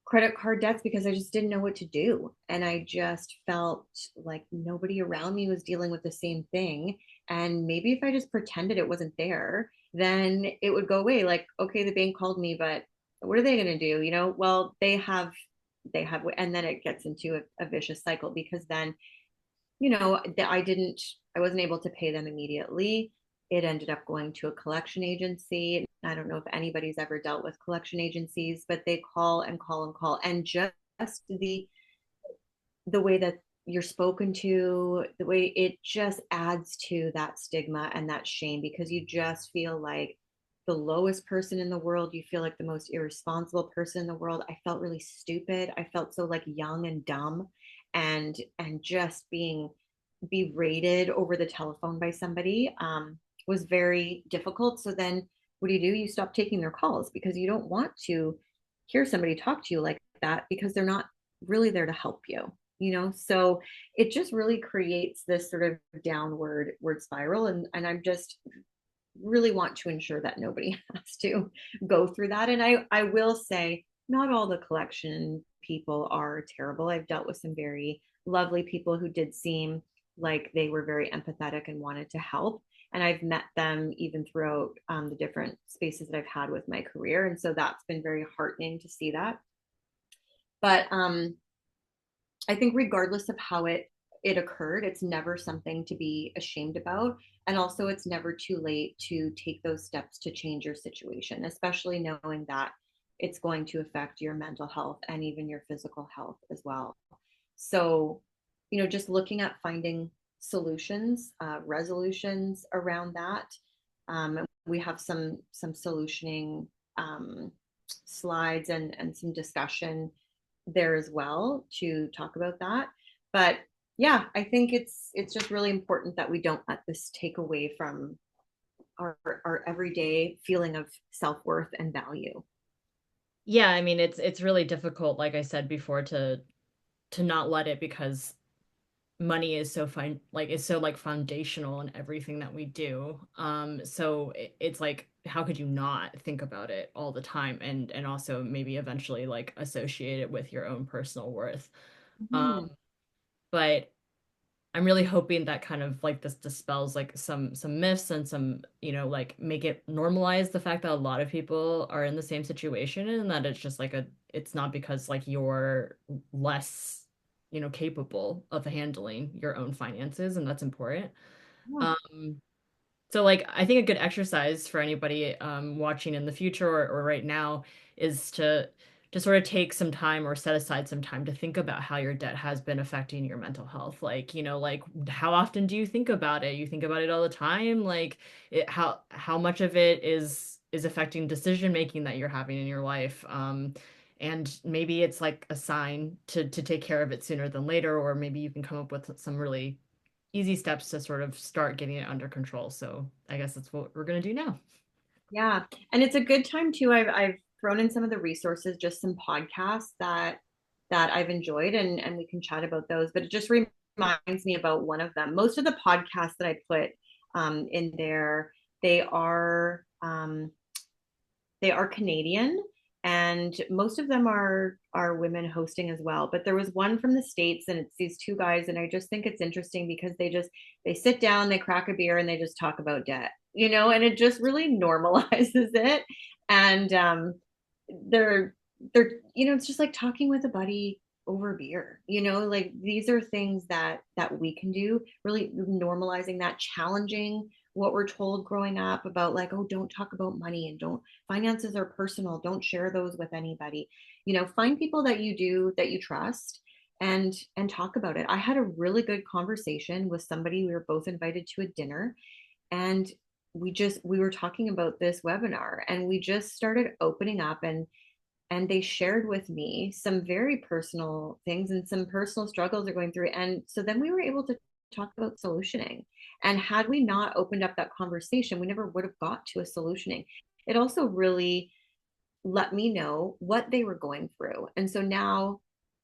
credit card debts, because I just didn't know what to do. And I just felt like nobody around me was dealing with the same thing. And maybe if I just pretended it wasn't there, then it would go away. Like, okay, the bank called me, but what are they going to do? Well, they have, and then it gets into a vicious cycle, because then I wasn't able to pay them immediately. It ended up going to a collection agency. I don't know if anybody's ever dealt with collection agencies, but they call and call and call. And just the way that you're spoken to, the way it just adds to that stigma and that shame, because you just feel like the lowest person in the world. You feel like the most irresponsible person in the world. I felt really stupid. I felt so like young and dumb, and just being berated over the telephone by somebody was very difficult. So then what do? You stop taking their calls because you don't want to hear somebody talk to you like that, because they're not really there to help you, so it just really creates this sort of downward word spiral, and I'm just really want to ensure that nobody has to go through that. And I will say, not all the collection people are terrible. I've dealt with some very lovely people who did seem like they were very empathetic and wanted to help. And I've met them even throughout the different spaces that I've had with my career. And so that's been very heartening to see that. But I think regardless of how it occurred, it's never something to be ashamed about. And also it's never too late to take those steps to change your situation, especially knowing that it's going to affect your mental health and even your physical health as well. So, just looking at finding solutions, resolutions around that. We have some solutioning slides and some discussion there as well to talk about that. But yeah, I think it's just really important that we don't let this take away from our everyday feeling of self-worth and value. Yeah, I mean it's really difficult, like I said before, to not let it, because money is so fine, like it's so like foundational in everything that we do. So it's like, how could you not think about it all the time, and also maybe eventually like associate it with your own personal worth. Mm-hmm. But I'm really hoping that kind of like this dispels like some myths and some, like make it normalize the fact that a lot of people are in the same situation, and that it's just like it's not because like you're less, capable of handling your own finances, and that's important. Yeah. Um, so like I think a good exercise for anybody watching in the future, or right now, is to sort of take some time or set aside some time to think about how your debt has been affecting your mental health. Like, like how often do you think about it? You think about it all the time? Like how much of it is affecting decision making that you're having in your life? And maybe it's like a sign to take care of it sooner than later, or maybe you can come up with some really easy steps to sort of start getting it under control. So I guess that's what we're gonna do now. Yeah. And it's a good time too. I've thrown in some of the resources, just some podcasts that I've enjoyed, and we can chat about those. But it just reminds me about one of them. Most of the podcasts that I put in there, they are they are Canadian, and most of them are women hosting as well. But there was one from the States, and it's these two guys, and I just think it's interesting because they sit down, they crack a beer, and they just talk about debt, and it just really normalizes it. And they're it's just like talking with a buddy over beer, like these are things that we can do, really normalizing that, challenging what we're told growing up about, like, oh, don't talk about money, and don't, finances are personal, don't share those with anybody. Find people that you trust, and talk about it. I had a really good conversation with somebody. We were both invited to a dinner, and we were talking about this webinar, and we just started opening up, and they shared with me some very personal things and some personal struggles they're going through. And so then we were able to talk about solutioning. And had we not opened up that conversation, we never would have got to a solutioning. It also really let me know what they were going through. And so now,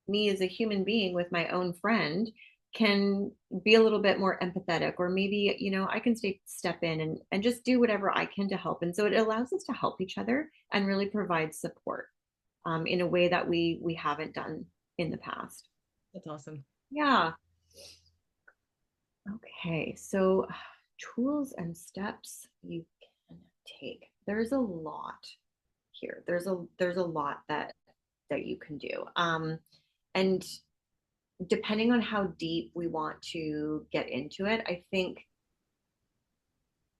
me as a human being with my own friend can be a little bit more empathetic, or maybe, I can step in and just do whatever I can to help. And so it allows us to help each other and really provide support in a way that we haven't done in the past. That's awesome. Yeah. Okay. So tools and steps you can take. There's a lot here. There's a lot that you can do. And depending on how deep we want to get into it, I think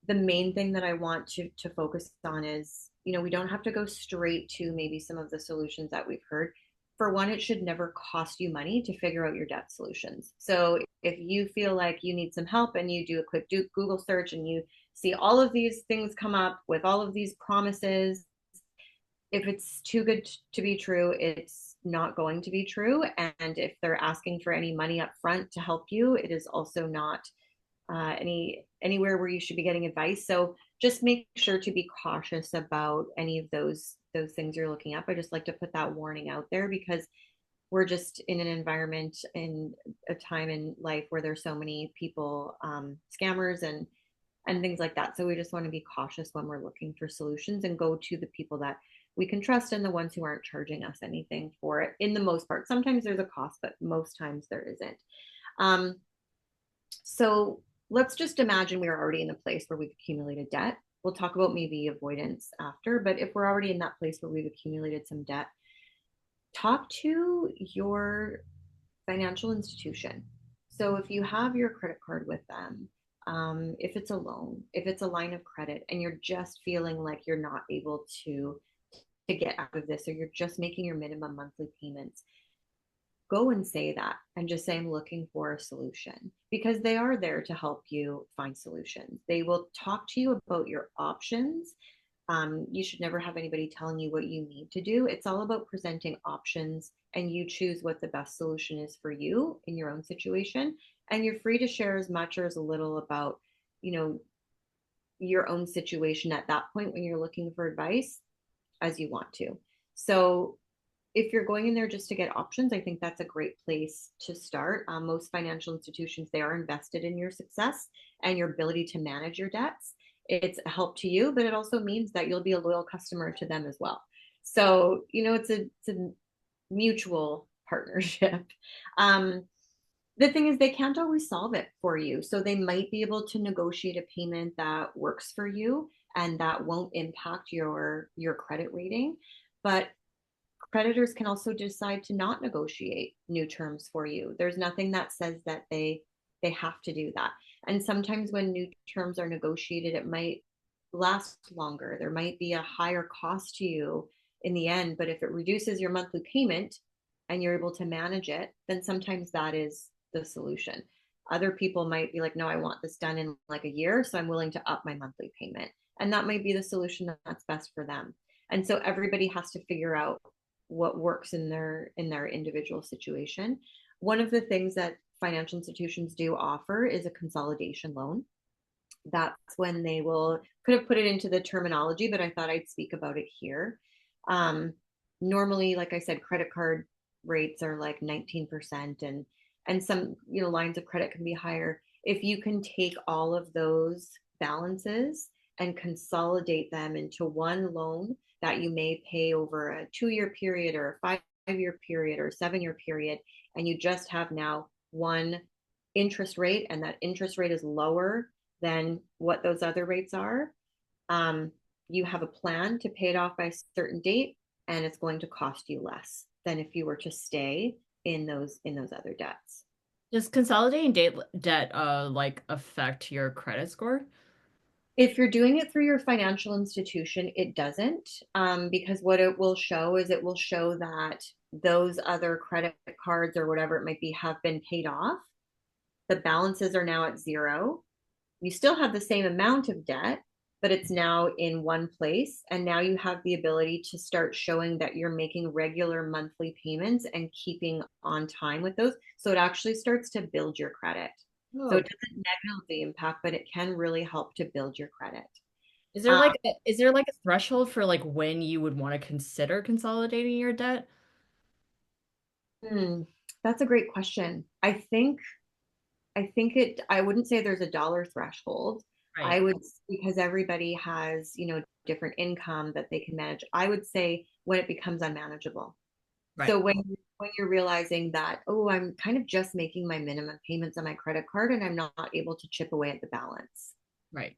the main thing that I want to focus on is, we don't have to go straight to maybe some of the solutions that we've heard. for one, it should never cost you money to figure out your debt solutions. So if you feel like you need some help and you do a quick Google search and you see all of these things come up with all of these promises, if it's too good to be true, it's not going to be true. And if they're asking for any money up front to help you, it is also not anywhere where you should be getting advice. So just make sure to be cautious about any of those things you're looking up. I just like to put that warning out there because we're just in an environment in a time in life where there's so many people, scammers and things like that. So we just want to be cautious when we're looking for solutions and go to the people that we can trust and the ones who aren't charging us anything for it in the most part. Sometimes there's a cost, but most times there isn't. Um, so let's just imagine we are already in a place where we've accumulated debt. We'll talk about maybe avoidance after, but if we're already in that place where we've accumulated some debt, talk to your financial institution. So if you have your credit card with them, if it's a loan, if it's a line of credit, and you're just feeling like you're not able to get out of this, or you're just making your minimum monthly payments, go and say that and just say, I'm looking for a solution, because they are there to help you find solutions. They will talk to you about your options. You should never have anybody telling you what you need to do. It's all about presenting options and you choose what the best solution is for you in your own situation. And you're free to share as much or as little about, you know, your own situation at that point when you're looking for advice as you want to. So if you're going in there just to get options, I think that's a great place to start. Most financial institutions, they are invested in your success and your ability to manage your debts. It's a help to you, but it also means that you'll be a loyal customer to them as well. So, you know, it's a mutual partnership. Um, the thing is, they can't always solve it for you. So they might be able to negotiate a payment that works for you and that won't impact your credit rating. But creditors can also decide to not negotiate new terms for you. There's nothing that says that they have to do that. And sometimes when new terms are negotiated, it might last longer. There might be a higher cost to you in the end, but if it reduces your monthly payment and you're able to manage it, then sometimes that is the solution. Other people might be like, no, I want this done in like a year, so I'm willing to up my monthly payment. And that might be the solution that's best for them. And so everybody has to figure out what works in their individual situation. One of the things that financial institutions do offer is a consolidation loan. That's when they will, could have put it into the terminology, but I thought I'd speak about it here. Um, Normally, like I said, credit card rates are like 19%, and some, you know, lines of credit can be higher. If you can take all of those balances and consolidate them into one loan that you may pay over a 2-year period or a 5-year period or a 7-year period, and you just have now one interest rate, and that interest rate is lower than what those other rates are, you have a plan to pay it off by a certain date, and it's going to cost you less than if you were to stay in those other debts. Does consolidating debt like affect your credit score? If you're doing it through your financial institution, it doesn't, because what it will show is it will show that those other credit cards or whatever it might be have been paid off. The balances are now at zero. You still have the same amount of debt, but it's now in one place. And now you have the ability to start showing that you're making regular monthly payments and keeping on time with those. So it actually starts to build your credit. So Oh, it doesn't negatively impact, but it can really help to build your credit. is there like a threshold for like when you would want to consider consolidating your debt? Hmm, that's a great question. I wouldn't say there's a dollar threshold. I Right, would, because everybody has, you know, different income that they can manage. I would say when it becomes unmanageable. right, So when you're realizing that, oh, I'm kind of just making my minimum payments on my credit card and I'm not able to chip away at the balance. right.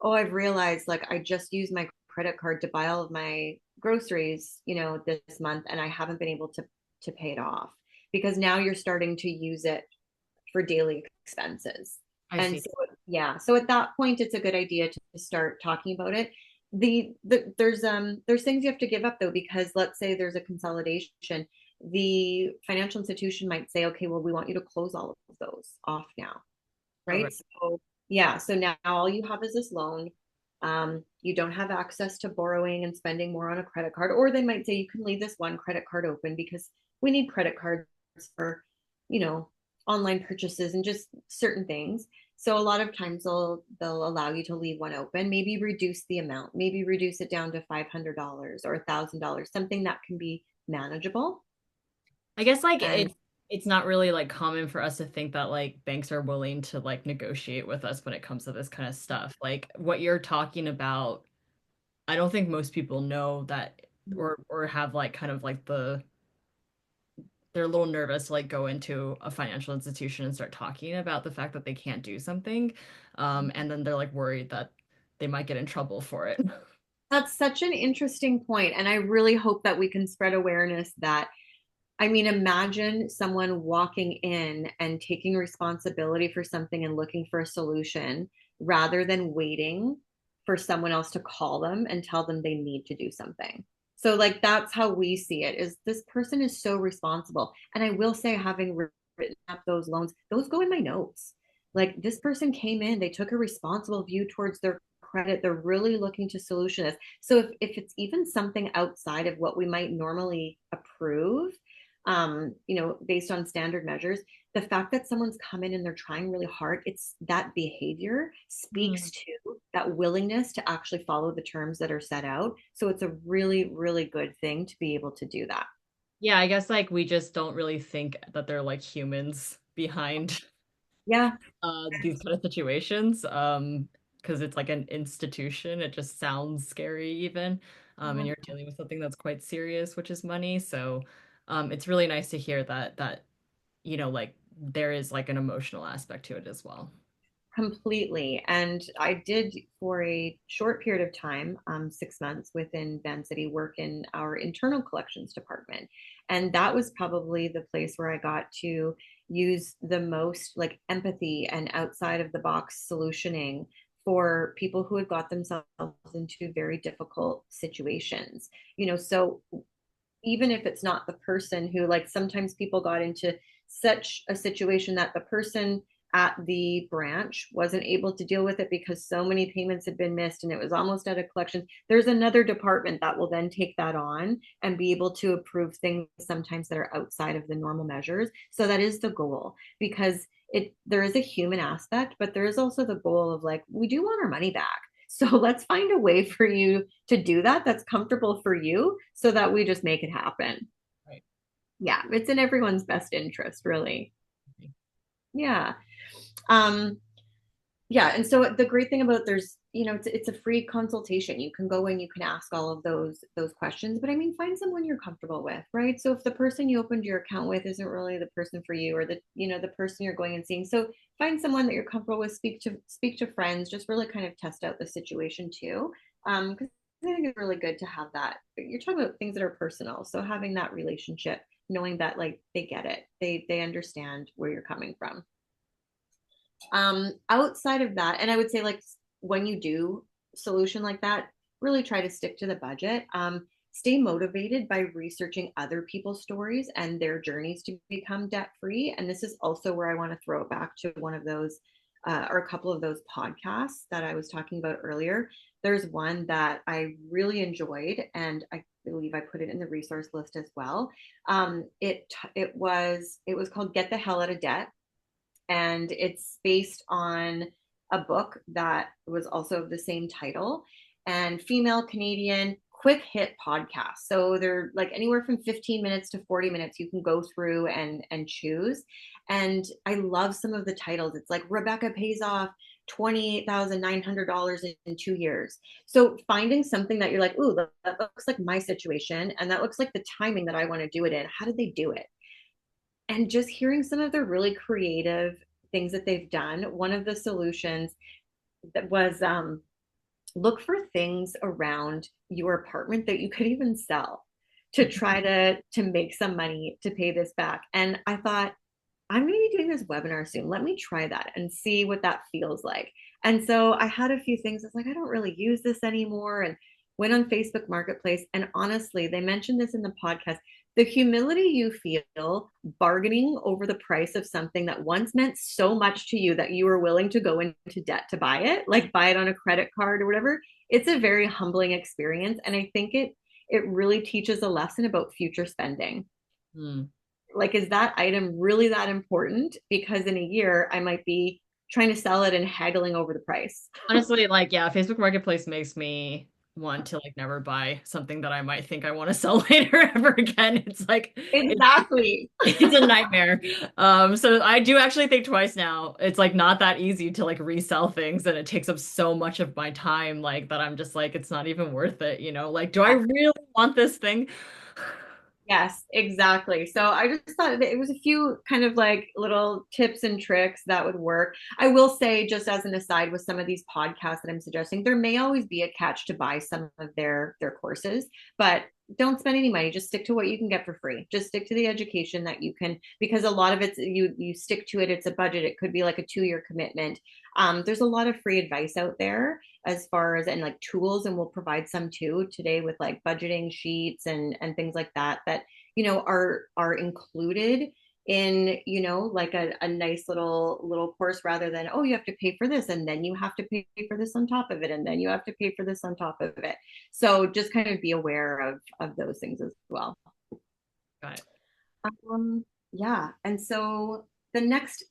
Oh, I've realized like I just used my credit card to buy all of my groceries, you know, this month, and I haven't been able to pay it off, because now you're starting to use it for daily expenses. I And see. so, yeah, so at that point, it's a good idea to start talking about it. There's things you have to give up though, because let's say there's a consolidation. the financial institution might say, okay, well, we want you to close all of those off now, All right. right? So yeah, so now all you have is this loan. You don't have access to borrowing and spending more on a credit card, or they might say you can leave this one credit card open because we need credit cards for, you know, online purchases and just certain things. So a lot of times they'll allow you to leave one open, maybe reduce the amount, maybe reduce it down to $500 or $1,000, something that can be manageable. I guess like And it's not really like common for us to think that like banks are willing to like negotiate with us when it comes to this kind of stuff. Like what you're talking about, I don't think most people know that or have like kind of like they're a little nervous to like go into a financial institution and start talking about the fact that they can't do something. And then they're like worried that they might get in trouble for it. that's such an interesting point. And I really hope that we can spread awareness that, I mean, imagine someone walking in and taking responsibility for something and looking for a solution rather than waiting for someone else to call them and tell them they need to do something. So like that's how we see it, is this person is so responsible. And I will say, having written up those loans, those go in my notes. Like this person came in, they took a responsible view towards their credit. They're really looking to solution this. So if it's even something outside of what we might normally approve, based on standard measures, the fact that someone's come in and they're trying really hard, it's that behavior speaks Mm. to that willingness to actually follow the terms that are set out. So it's a really, really good thing to be able to do that. Yeah, I guess like we just don't really think that they're like humans behind Yeah. these kind of situations. Because it's like an institution. It just sounds scary even. And you're dealing with something that's quite serious, which is money. So it's really nice to hear that, like there is like an emotional aspect to it as well. Completely. And I did, for a short period of time, 6 months within Vancity, work in our internal collections department. And that was probably the place where I got to use the most like empathy and outside of the box solutioning for people who had got themselves into very difficult situations. So even if it's not the person who, like, sometimes people got into such a situation that the person at the branch wasn't able to deal with it because so many payments had been missed and it was almost out of collection. There's another department that will then take that on and be able to approve things sometimes that are outside of the normal measures. So that is the goal, because there is a human aspect, but there is also the goal of, like, we do want our money back. So let's find a way for you to do that that's comfortable for you so that we just make it happen. Right. Yeah, it's in everyone's best interest, really. Yeah. Um, yeah, and so the great thing about, it's a free consultation. You can go in, you can ask all of those questions, but I mean, find someone you're comfortable with, right? So if the person you opened your account with isn't really the person for you, or the person you're going and seeing, so find someone that you're comfortable with. Speak to friends. Just really kind of test out the situation too, because I think it's really good to have that. You're talking about things that are personal, so having that relationship, knowing that, like, they get it, they understand where you're coming from. Outside of that, and I would say, like, when you do solution like that, really try to stick to the budget. Stay motivated by researching other people's stories and their journeys to become debt free. And this is also where I want to throw it back to one of those, or a couple of those podcasts that I was talking about earlier. There's one that I really enjoyed, and I believe I put it in the resource list as well. It was called "Get the Hell Out of Debt," and it's based on a book that was also of the same title, and female Canadian, quick hit podcast. So they're like anywhere from 15 minutes to 40 minutes. You can go through and choose. And I love some of the titles. It's like Rebecca pays off $28,900 in 2 years. So finding something that you're like, ooh, that looks like my situation, and that looks like the timing that I want to do it in. How did they do it? And just hearing some of the really creative things that they've done. One of the solutions that was, look for things around your apartment that you could even sell to try to make some money to pay this back. And I thought, I'm going to be doing this webinar soon. Let me try that and see what that feels like. And so I had a few things. I was like, I don't really use this anymore, and went on Facebook Marketplace. And honestly, they mentioned this in the podcast. the humility you feel bargaining over the price of something that once meant so much to you that you were willing to go into debt to buy it, like buy it on a credit card or whatever, it's a very humbling experience. And I think it really teaches a lesson about future spending. Hmm. Like, is that item really that important? Because in a year, I might be trying to sell it and haggling over the price. Honestly, like, yeah, Facebook Marketplace makes me want to like never buy something that I might think I want to sell later ever again. It's like Exactly. it's a nightmare. So I do actually think twice now. It's like not that easy to like resell things, and it takes up so much of my time, like that I'm just like, it's not even worth it, you know? Like, do I really want this thing? Yes, exactly. So I just thought that it was a few kind of like little tips and tricks that would work. I will say, just as an aside, with some of these podcasts that I'm suggesting, there may always be a catch to buy some of their courses, but don't spend any money. Just stick to what you can get for free. Just stick to the education that you can, because a lot of it's you stick to it. It's a budget. It could be like a 2 year commitment. There's a lot of free advice out there as far as, and like tools, and we'll provide some too today with like budgeting sheets and things like that that are included in like a nice little course, rather than, oh, you have to pay for this and then you have to pay for this on top of it and then you have to pay for this on top of it. So just kind of be aware of those things as well. Got it. Yeah, and so the next,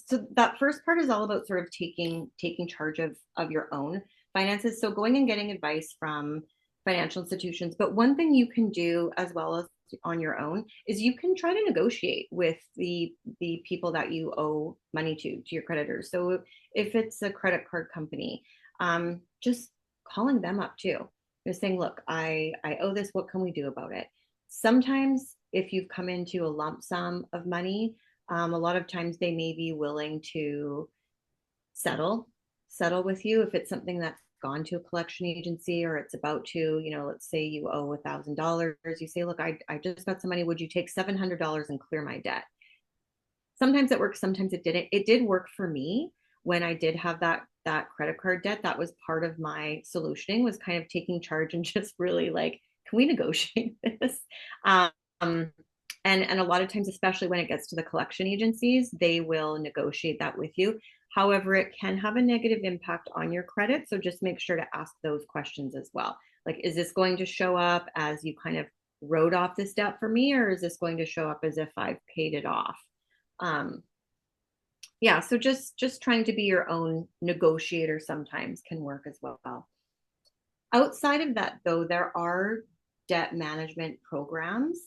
so that first part is all about sort of taking charge of your own finances. So going and getting advice from financial institutions. But one thing you can do as well as on your own is you can try to negotiate with the people that you owe money to your creditors. So if it's a credit card company, just calling them up too. Just saying, look, I owe this. What can we do about it? Sometimes if you've come into a lump sum of money, a lot of times they may be willing to settle settle with you if it's something that's gone to a collection agency, or it's about to, let's say you owe $1,000. You say, look, I just got some money. Would you take $700 and clear my debt? Sometimes it works, sometimes it didn't. It did work for me when I did have that credit card debt. That was part of my solutioning, was kind of taking charge and just really like, can we negotiate this? Um, and a lot of times, especially when it gets to the collection agencies, they will negotiate that with you. However, it can have a negative impact on your credit. So just make sure to ask those questions as well. Like, is this going to show up as you kind of wrote off this debt for me, or is this going to show up as if I've paid it off? Um, yeah, so just trying to be your own negotiator sometimes can work as well. Outside of that, though, there are debt management programs.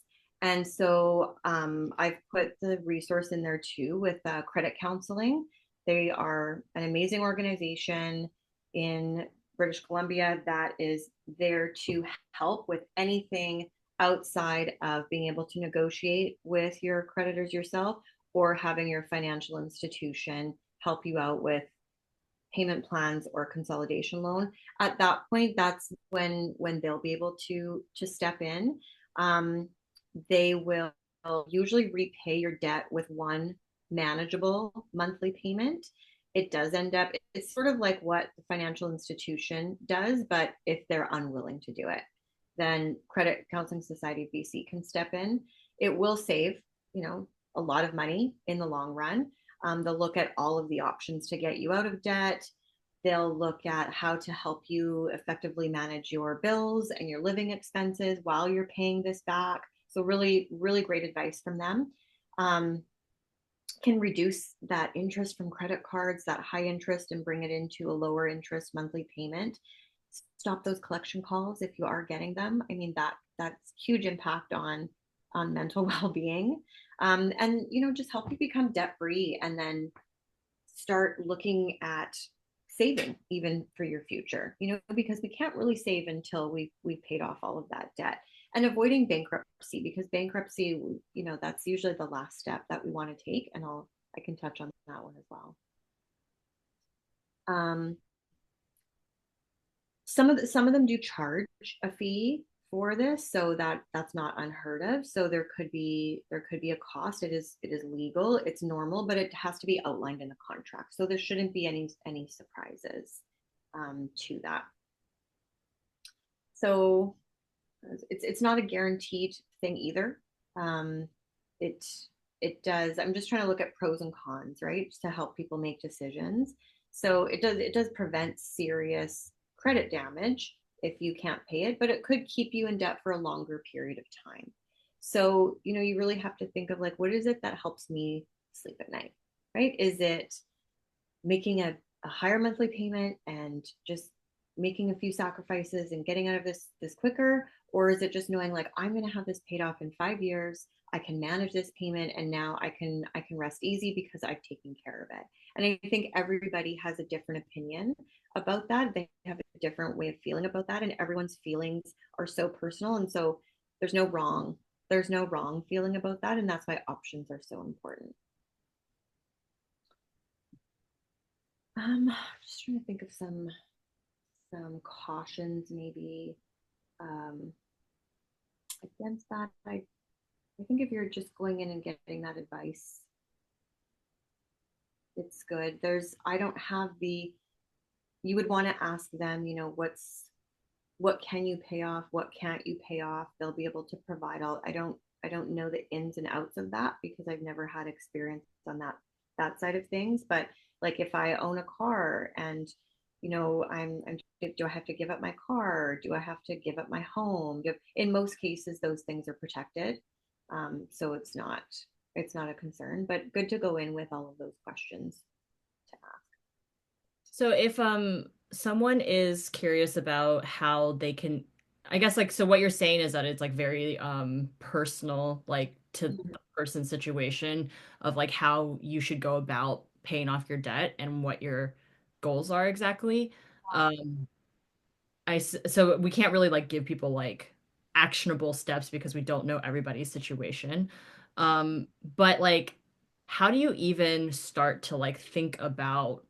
And so I've put the resource in there too with credit counseling. They are an amazing organization in British Columbia that is there to help with anything outside of being able to negotiate with your creditors yourself, or having your financial institution help you out with payment plans or consolidation loan. At that point, that's when they'll be able to step in. um, they will usually repay your debt with one manageable monthly payment. It does end up, it's sort of like what the financial institution does, but if they're unwilling to do it, then Credit Counseling Society of BC can step in. It will save, a lot of money in the long run. They'll look at all of the options to get you out of debt. They'll look at how to help you effectively manage your bills and your living expenses while you're paying this back. So really, really great advice from them. Um, can reduce that interest from credit cards, that high interest, and bring it into a lower interest monthly payment. Stop those collection calls if you are getting them. I mean, that's huge impact on mental well-being. And just help you become debt free, and then start looking at saving even for your future, because we can't really save until we've paid off all of that debt. And avoiding bankruptcy, because bankruptcy, that's usually the last step that we want to take. And I can touch on that one as well. um, some of them do charge a fee for this, so that's not unheard of. So there could be a cost. It is legal, it's normal, but it has to be outlined in the contract. So there shouldn't be any surprises to that. So it's not a guaranteed thing either. Um, it it does. I'm just trying to look at pros and cons, right, just to help people make decisions. So it does prevent serious credit damage if you can't pay it, but it could keep you in debt for a longer period of time. So, you really have to think of like, what is it that helps me sleep at night, right? Is it making a higher monthly payment and just making a few sacrifices and getting out of this quicker, or is it just knowing like I'm going to have this paid off in 5 years, I can manage this payment, and now I can rest easy because I've taken care of it. And I think everybody has a different opinion about that. They have a different way of feeling about that, and everyone's feelings are so personal, and so there's no wrong there's no wrong feeling about that, and that's why options are so important. Just trying to think of some cautions maybe um, against that. I think if you're just going in and getting that advice, it's good. I don't have you would want to ask them, what can you pay off? What can't you pay off? They'll be able to provide all. I don't know the ins and outs of that because I've never had experience on that side of things. But like if I own a car and I'm do I have to give up my car? Do I have to give up my home? In most cases, those things are protected, so it's not a concern. But good to go in with all of those questions to ask. So if someone is curious about how they can, I guess, like, so what you're saying is that it's like very personal, like to the person's situation of like how you should go about paying off your debt and what your goals are exactly. Um so we can't really like give people like actionable steps because we don't know everybody's situation. But like how do you even start to like think about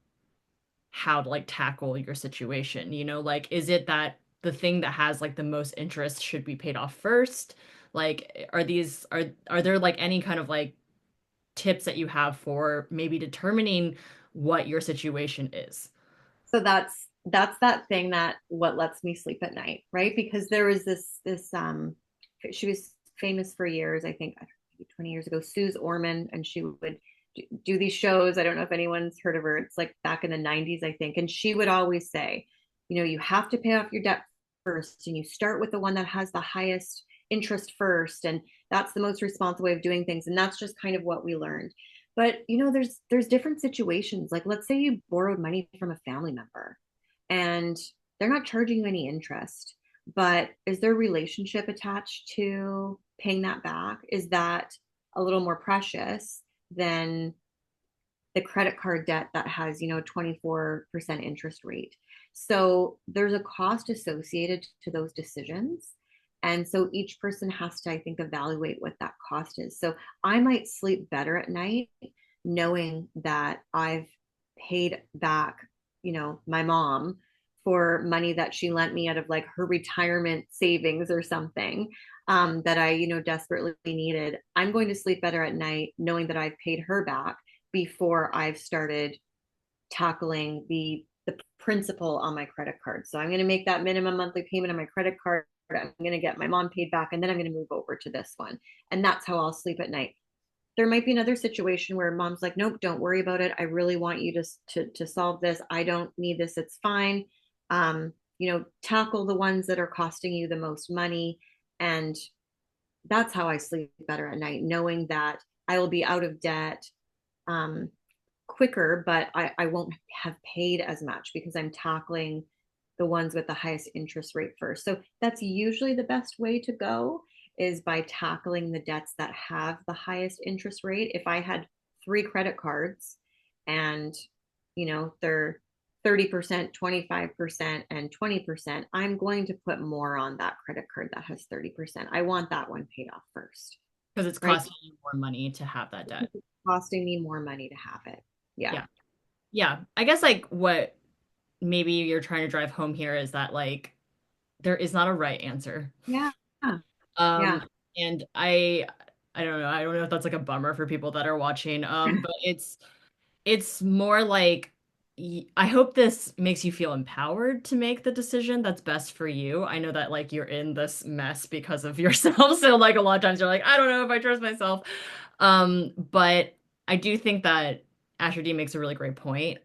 how to like tackle your situation? Like is it that the thing that has like the most interest should be paid off first? Like are there like any kind of like tips that you have for maybe determining what your situation is? So that's that thing that what lets me sleep at night, right? Because there was this she was famous for years, I think 20 years ago, Suze Orman, and she would do these shows. I don't know if anyone's heard of her. It's like back in the 90s, I think. And she would always say, you have to pay off your debt first, and you start with the one that has the highest interest first, and that's the most responsible way of doing things. And that's just kind of what we learned. But there's different situations. Like let's say you borrowed money from a family member and they're not charging you any interest, but is there a relationship attached to paying that back? Is that a little more precious than the credit card debt that has 24% interest rate? So there's a cost associated to those decisions, and so each person has to, I think, evaluate what that cost is. So I might sleep better at night knowing that I've paid back my mom for money that she lent me out of like her retirement savings or something, that I desperately needed. I'm going to sleep better at night knowing that I've paid her back before I've started tackling the principal on my credit card. So I'm going to make that minimum monthly payment on my credit card. I'm going to get my mom paid back, and then I'm going to move over to this one. And that's how I'll sleep at night. There might be another situation where mom's like, nope, don't worry about it. I really want you to solve this. I don't need this. It's fine. Tackle the ones that are costing you the most money. And that's how I sleep better at night, knowing that I will be out of debt um, quicker, but I won't have paid as much because I'm tackling the ones with the highest interest rate first. So that's usually the best way to go, is by tackling the debts that have the highest interest rate. If I had three credit cards and they're 30%, 25%, and 20%, I'm going to put more on that credit card that has 30%. I want that one paid off first, Because it's right? costing you more money to have that debt. It's costing me more money to have it. Yeah. Yeah. Yeah. I guess like what maybe you're trying to drive home here is that like there is not a right answer. Yeah. Um, Yeah. and I don't know. I don't know if that's like a bummer for people that are watching. But it's more like I hope this makes you feel empowered to make the decision that's best for you. I know that like you're in this mess because of yourself, so like a lot of times you're like, I don't know if I trust myself. But I do think that Asher-dee makes a really great point.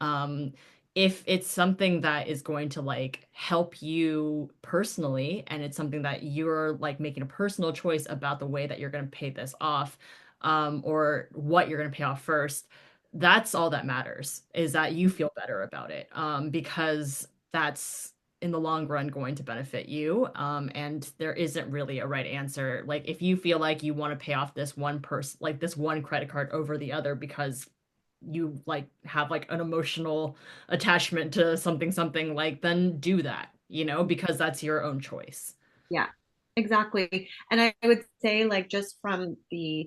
If it's something that is going to like help you personally, and it's something that you're like making a personal choice about the way that you're going to pay this off, or what you're going to pay off first, that's all that matters is that you feel better about it, because that's in the long run going to benefit you. And there isn't really a right answer. Like if you feel like you want to pay off this one person, like this one credit card over the other because you like have like an emotional attachment to something, like then do that, because that's your own choice. Yeah, exactly. And I would say, like, just from the,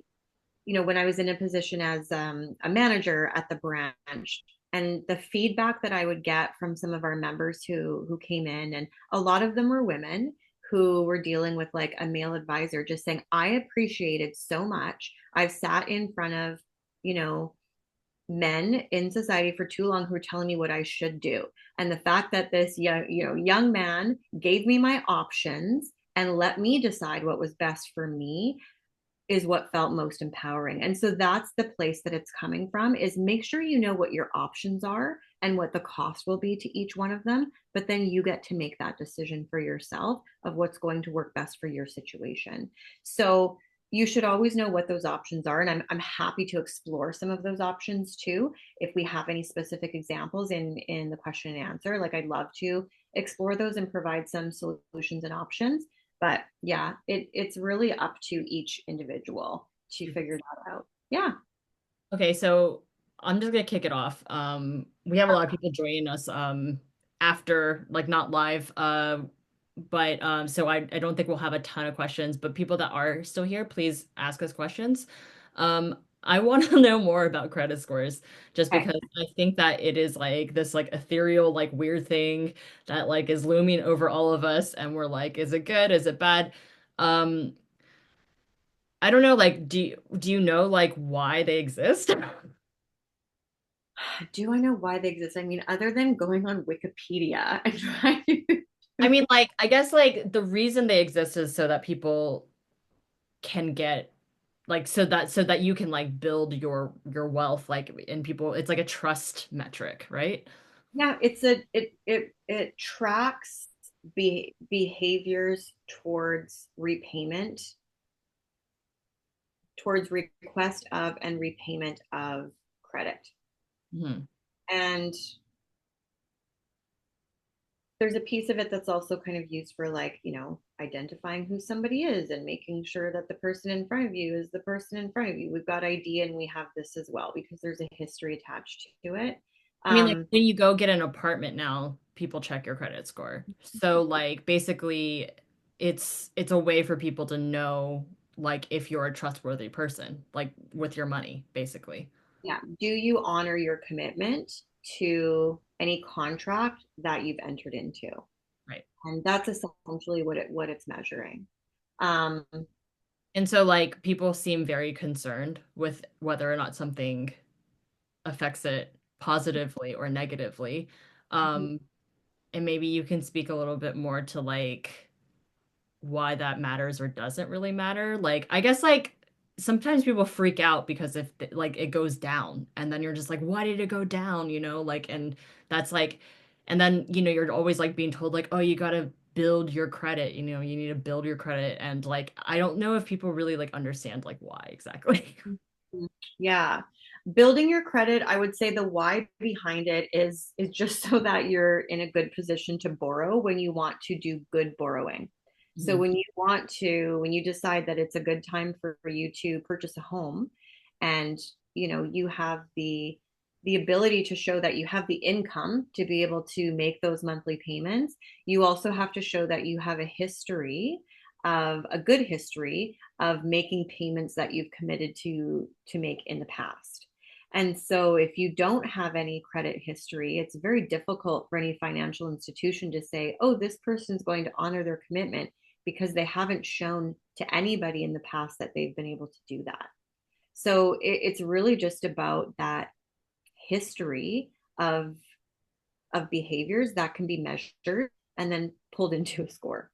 when I was in a position as a manager at the branch, and the feedback that I would get from some of our members who came in, and a lot of them were women who were dealing with like a male advisor, just saying, I appreciated so much. I've sat in front of, you know, men in society for too long who are telling me what I should do. And the fact that this young man gave me my options and let me decide what was best for me is what felt most empowering. And so that's the place that it's coming from, is make sure you know what your options are and what the cost will be to each one of them, but then you get to make that decision for yourself of what's going to work best for your situation. So you should always know what those options are, and I'm happy to explore some of those options too if we have any specific examples in the question and answer. Like, I'd love to explore those and provide some solutions and options. But yeah, it's really up to each individual to figure that out. Yeah. Okay, so I'm just gonna kick it off. We have a lot of people joining us after, like not live, but so I don't think we'll have a ton of questions, but people that are still here, please ask us questions. I want to know more about credit scores just Okay. because I think that it is like this like ethereal like weird thing that like is looming over all of us, and we're like, is it good? Is it bad? Um, I don't know, like do you know like why they exist? Do I know why they exist? I mean, other than going on Wikipedia and trying to, I mean, like, I guess like the reason they exist is so that people can get like so that you can like build your wealth like in people. It's like a trust metric, right? yeah, it tracks behaviors towards request of and repayment of credit. Hmm. And there's a piece of it that's also kind of used for, like, identifying who somebody is and making sure that the person in front of you is the person in front of you. We've got ID and we have this as well because there's a history attached to it. I mean, like um when you go get an apartment now, people check your credit score. So like basically it's a way for people to know like if you're a trustworthy person, like with your money, basically. yeah, do you honor your commitment to any contract that you've entered into? Right. And that's essentially what it's measuring. um And so like people seem very concerned with whether or not something affects it positively or negatively. Um, and maybe you can speak a little bit more to like why that matters or doesn't really matter. Like, I guess like sometimes people freak out because if like it goes down and then you're just like, why did it go down? Like, and that's like, and then, you're always like being told like, oh, you gotta build your credit, you need to build your credit. And like, I don't know if people really like understand like why exactly. Yeah. Building your credit, I would say the why behind it is just so that you're in a good position to borrow when you want to do good borrowing. So Mhm. when you decide that it's a good time for you to purchase a home, and you have the ability to show that you have the income to be able to make those monthly payments, you also have to show that you have a good history of making payments that you've committed to make in the past. And so if you don't have any credit history, it's very difficult for any financial institution to say, oh, this person's going to honor their commitment, because they haven't shown to anybody in the past that they've been able to do that. So it's really just about that history of of behaviors that can be measured and then pulled into a score.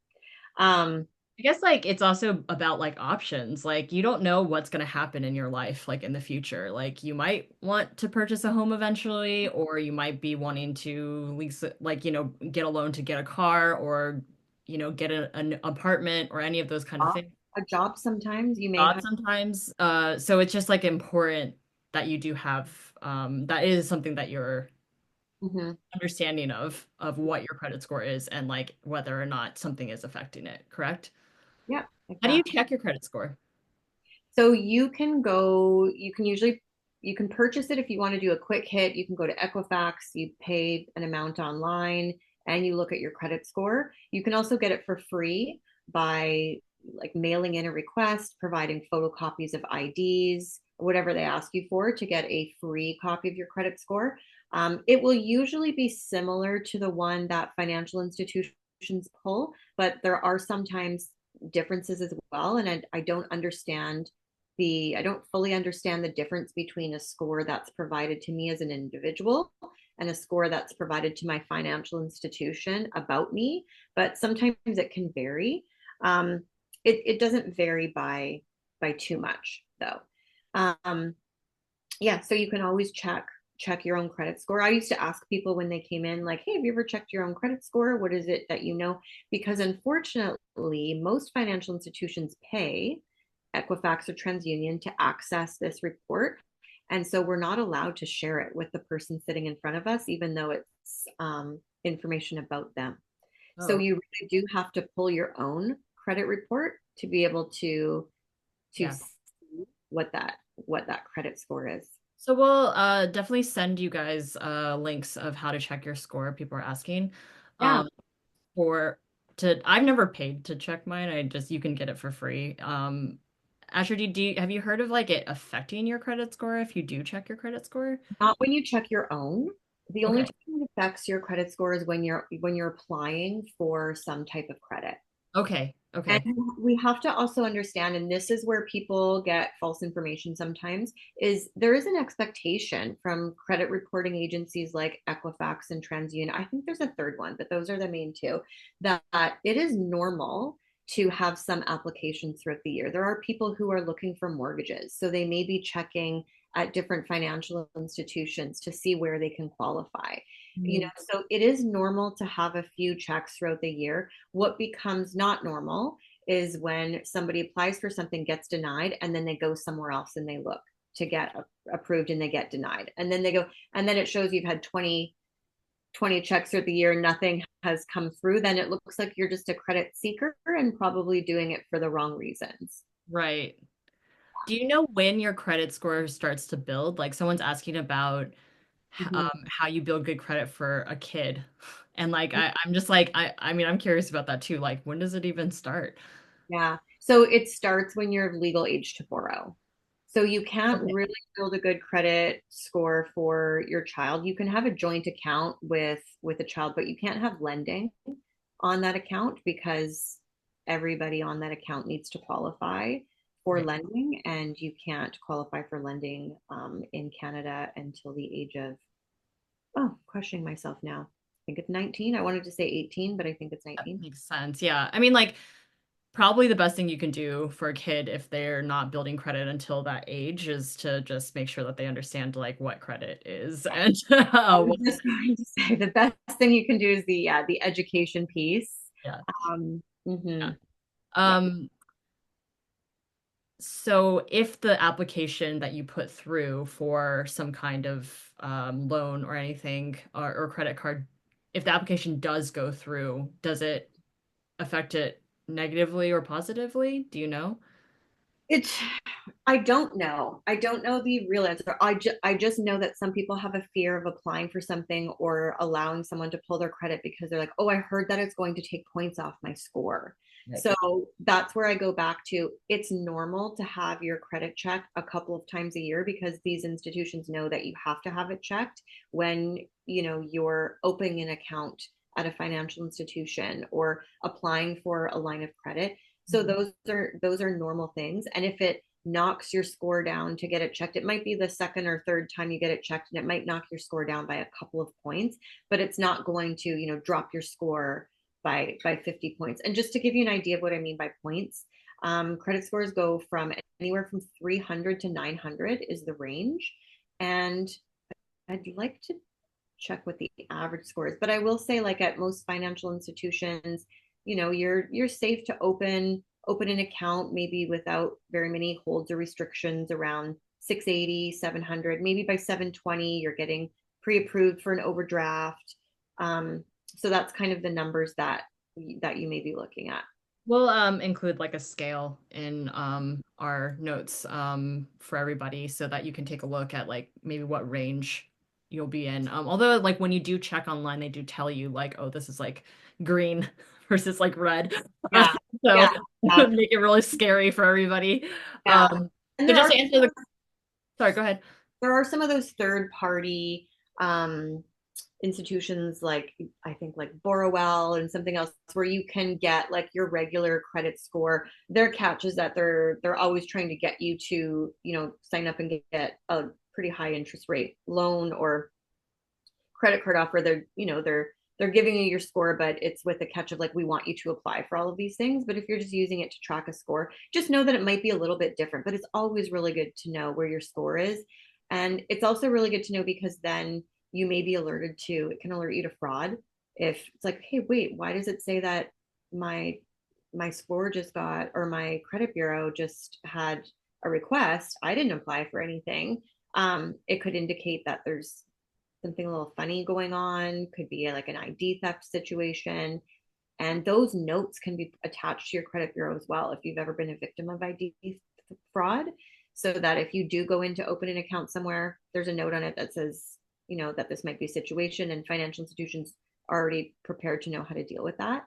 Um, I guess like it's also about like options. Like you don't know what's going to happen in your life like in the future. Like you might want to purchase a home eventually, or you might be wanting to lease like, get a loan to get a car or get an apartment or any of those kind of things. a job sometimes you may Job have. sometimes. So it's just like important that you do have that is something that you're Mhm. understanding of what your credit score is and like whether or not something is affecting it, correct? Yeah, How do you exactly. check your credit score? So you can go, you can usually, you can purchase it if you want to do a quick hit. You can go to Equifax, you pay an amount online, and you look at your credit score. You can also get it for free by like mailing in a request, providing photocopies of IDs, whatever they ask you for to get a free copy of your credit score. It will usually be similar to the one that financial institutions pull, but there are sometimes differences as well. And I don't understand I don't fully understand the difference between a score that's provided to me as an individual and a score that's provided to my financial institution about me, but sometimes it can vary. Um, it doesn't vary by too much though. Um, yeah, so you can always check your own credit score. I used to ask people when they came in, like, hey, have you ever checked your own credit score? What is it that you know? Because unfortunately, most financial institutions pay Equifax or TransUnion to access this report. And so we're not allowed to share it with the person sitting in front of us, even though it's information about them. So Oh, you really do have to pull your own credit report to be able to yeah. see what that credit score is. So we'll definitely send you guys links of how to check your score. People are asking. Yeah, Um, for I've never paid to check mine. I just you can get it for free. Asher, have you heard of like it affecting your credit score if you do check your credit score? not when you check your own. The only Okay. time it affects your credit score is when you're applying for some type of credit. Okay. And Okay. we have to also understand, and this is where people get false information sometimes, is there is an expectation from credit reporting agencies like Equifax and TransUnion. I think there's a third one, but those are the main two, that it is normal to have some applications throughout the year. There are people who are looking for mortgages, so they may be checking at different financial institutions to see where they can qualify. Mm. So it is normal to have a few checks throughout the year. What becomes not normal is when somebody applies for something, gets denied, and then they go somewhere else and they look to get approved and they get denied. And then they go, and then it shows you've had 20 checks throughout the year, and nothing has come through. Then it looks like you're just a credit seeker and probably doing it for the wrong reasons. Right. Do you know when your credit score starts to build? Like someone's asking about Mhm. how you build good credit for a kid. And like I'm just like I mean I'm curious about that too. Like when does it even start? Yeah. So it starts when you're of legal age to borrow. So you can't Okay. really build a good credit score for your child. You can have a joint account with a child, but you can't have lending on that account because everybody on that account needs to qualify for Okay. lending, and you can't qualify for lending in Canada until the age of, oh, questioning myself now. I think it's 19. I wanted to say 18, but I think it's That 19. makes sense. Yeah. I mean like probably the best thing you can do for a kid if they're not building credit until that age is to just make sure that they understand like what credit is and I was what, just going to say the best thing you can do is the education piece. yeah. Yeah. Mhm. Yeah. Um, so if the application that you put through for some kind of loan or anything or credit card, if the application does go through, does it affect it negatively or positively? Do you know? It's I don't know. I don't know the real answer. I just know that some people have a fear of applying for something or allowing someone to pull their credit because they're like, "Oh, I heard that it's going to take points off my score." Right. So that's where I go back to it's normal to have your credit checked a couple of times a year because these institutions know that you have to have it checked when, you're opening an account at a financial institution or applying for a line of credit. So Mhm. those are normal things. And if it knocks your score down to get it checked. It might be the second or third time you get it checked, and it might knock your score down by a couple of points, but it's not going to, drop your score by 50 points. And just to give you an idea of what I mean by points, credit scores go from anywhere from 300 to 900 is the range. And I'd like to check what the average score is, but I will say, like at most financial institutions, you're safe to open an account maybe without very many holds or restrictions around 680, 700. Maybe by 720 you're getting pre-approved for an overdraft. So that's kind of the numbers that you may be looking at. We'll include like a scale in our notes for everybody so that you can take a look at like maybe what range you'll be in. Although like when you do check online, they do tell you like, oh, this is like green versus like red. Yeah, So yeah, yeah, make it really scary for everybody. yeah. And So there just are to answer the, sorry, go ahead. some of those third party institutions, like I think like Borrowell and something else, where you can get like your regular credit score. Their catch is that they're always trying to get you to, sign up and get a pretty high interest rate loan or credit card offer. They're giving you your score, but it's with the catch of like, we want you to apply for all of these things. But if you're just using it to track a score, just know that it might be a little bit different. But it's always really good to know where your score is. And it's also really good to know because then you may be alerted to, it can alert you to fraud. If it's like, hey, wait, why does it say that my score just got, or my credit bureau just had a request? I didn't apply for anything. It could indicate that there's something a little funny going on, could be like an ID theft situation. And those notes can be attached to your credit bureau as well if you've ever been a victim of ID fraud. So that if you do go in to open an account somewhere, there's a note on it that says, that this might be a situation, and financial institutions are already prepared to know how to deal with that.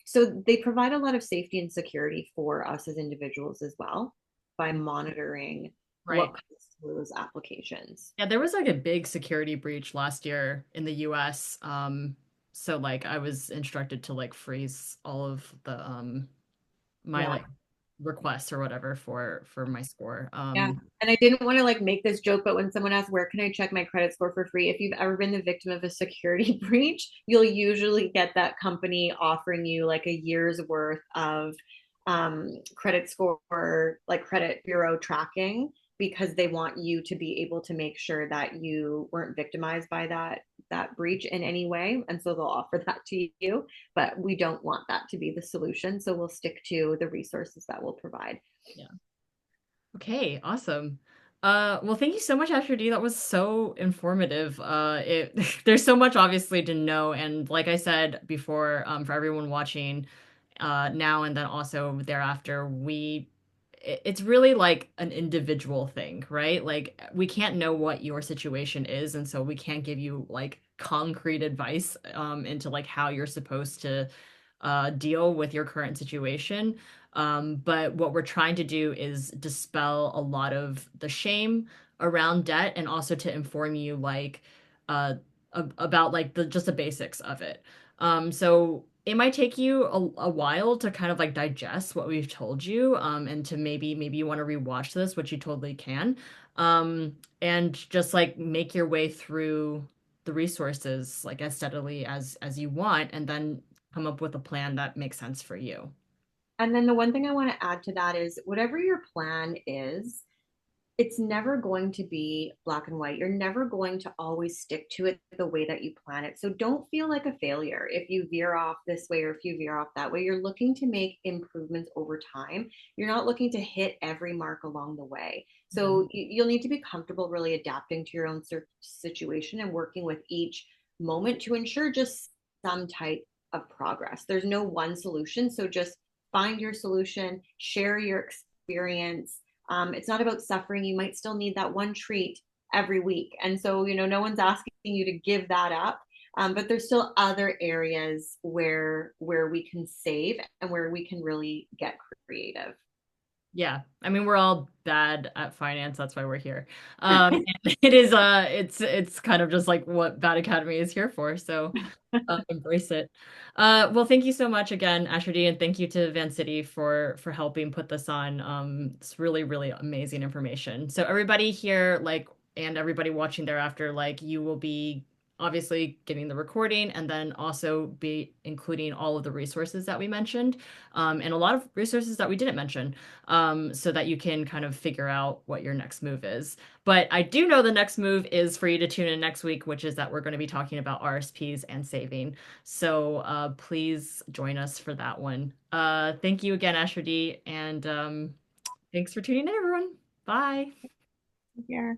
So they provide a lot of safety and security for us as individuals as well by monitoring what Right. comes through those applications. Yeah, there was like a big security breach last year in the US. So like I was instructed to like freeze all of the my Yeah. like requests or whatever for my score. Yeah. And I didn't want to like make this joke, but when someone asks, where can I check my credit score for free? If you've ever been the victim of a security breach, you'll usually get that company offering you like a year's worth of credit score, like credit bureau tracking, because they want you to be able to make sure that you weren't victimized by that breach in any way. And so they'll offer that to you, but we don't want that to be the solution. So we'll stick to the resources that we'll provide. Yeah. Okay, awesome. Well, thank you so much, Asher-dee. That was so informative. It there's so much obviously to know, and like I said before, for everyone watching, now and then also thereafter, it's really like an individual thing, right? Like we can't know what your situation is, and so we can't give you like concrete advice, into like how you're supposed to, deal with your current situation. But what we're trying to do is dispel a lot of the shame around debt and also to inform you like uh about like the just the basics of it. So it might take you a while to kind of like digest what we've told you, and to maybe you want to rewatch this, which you totally can. And just like make your way through the resources like as steadily as you want, and then come up with a plan that makes sense for you. And then the one thing I want to add to that is whatever your plan is, it's never going to be black and white. You're never going to always stick to it the way that you plan it. So don't feel like a failure if you veer off this way or if you veer off that way. You're looking to make improvements over time. You're not looking to hit every mark along the way. Mhm. So you'll need to be comfortable really adapting to your own situation and working with each moment to ensure just some type of progress. There's no one solution. So just find your solution, share your experience. It's not about suffering. You might still need that one treat every week. And so, no one's asking you to give that up. But there's still other areas where we can save and where we can really get creative. Yeah. I mean, we're all bad at finance. That's why we're here. And it is it's kind of just like what Bad Academy is here for. So embrace it. Well, thank you so much again, Asher-dee, and thank you to Vancity for helping put this on. It's really, really amazing information. So everybody here, like, and everybody watching thereafter, like, you will be obviously getting the recording and then also be including all of the resources that we mentioned, and a lot of resources that we didn't mention, so that you can kind of figure out what your next move is. But I do know the next move is for you to tune in next week, which is that we're going to be talking about RSPs and saving. So please join us for that one. Thank you again, Asher-dee, and thanks for tuning in, everyone. Bye. Yeah.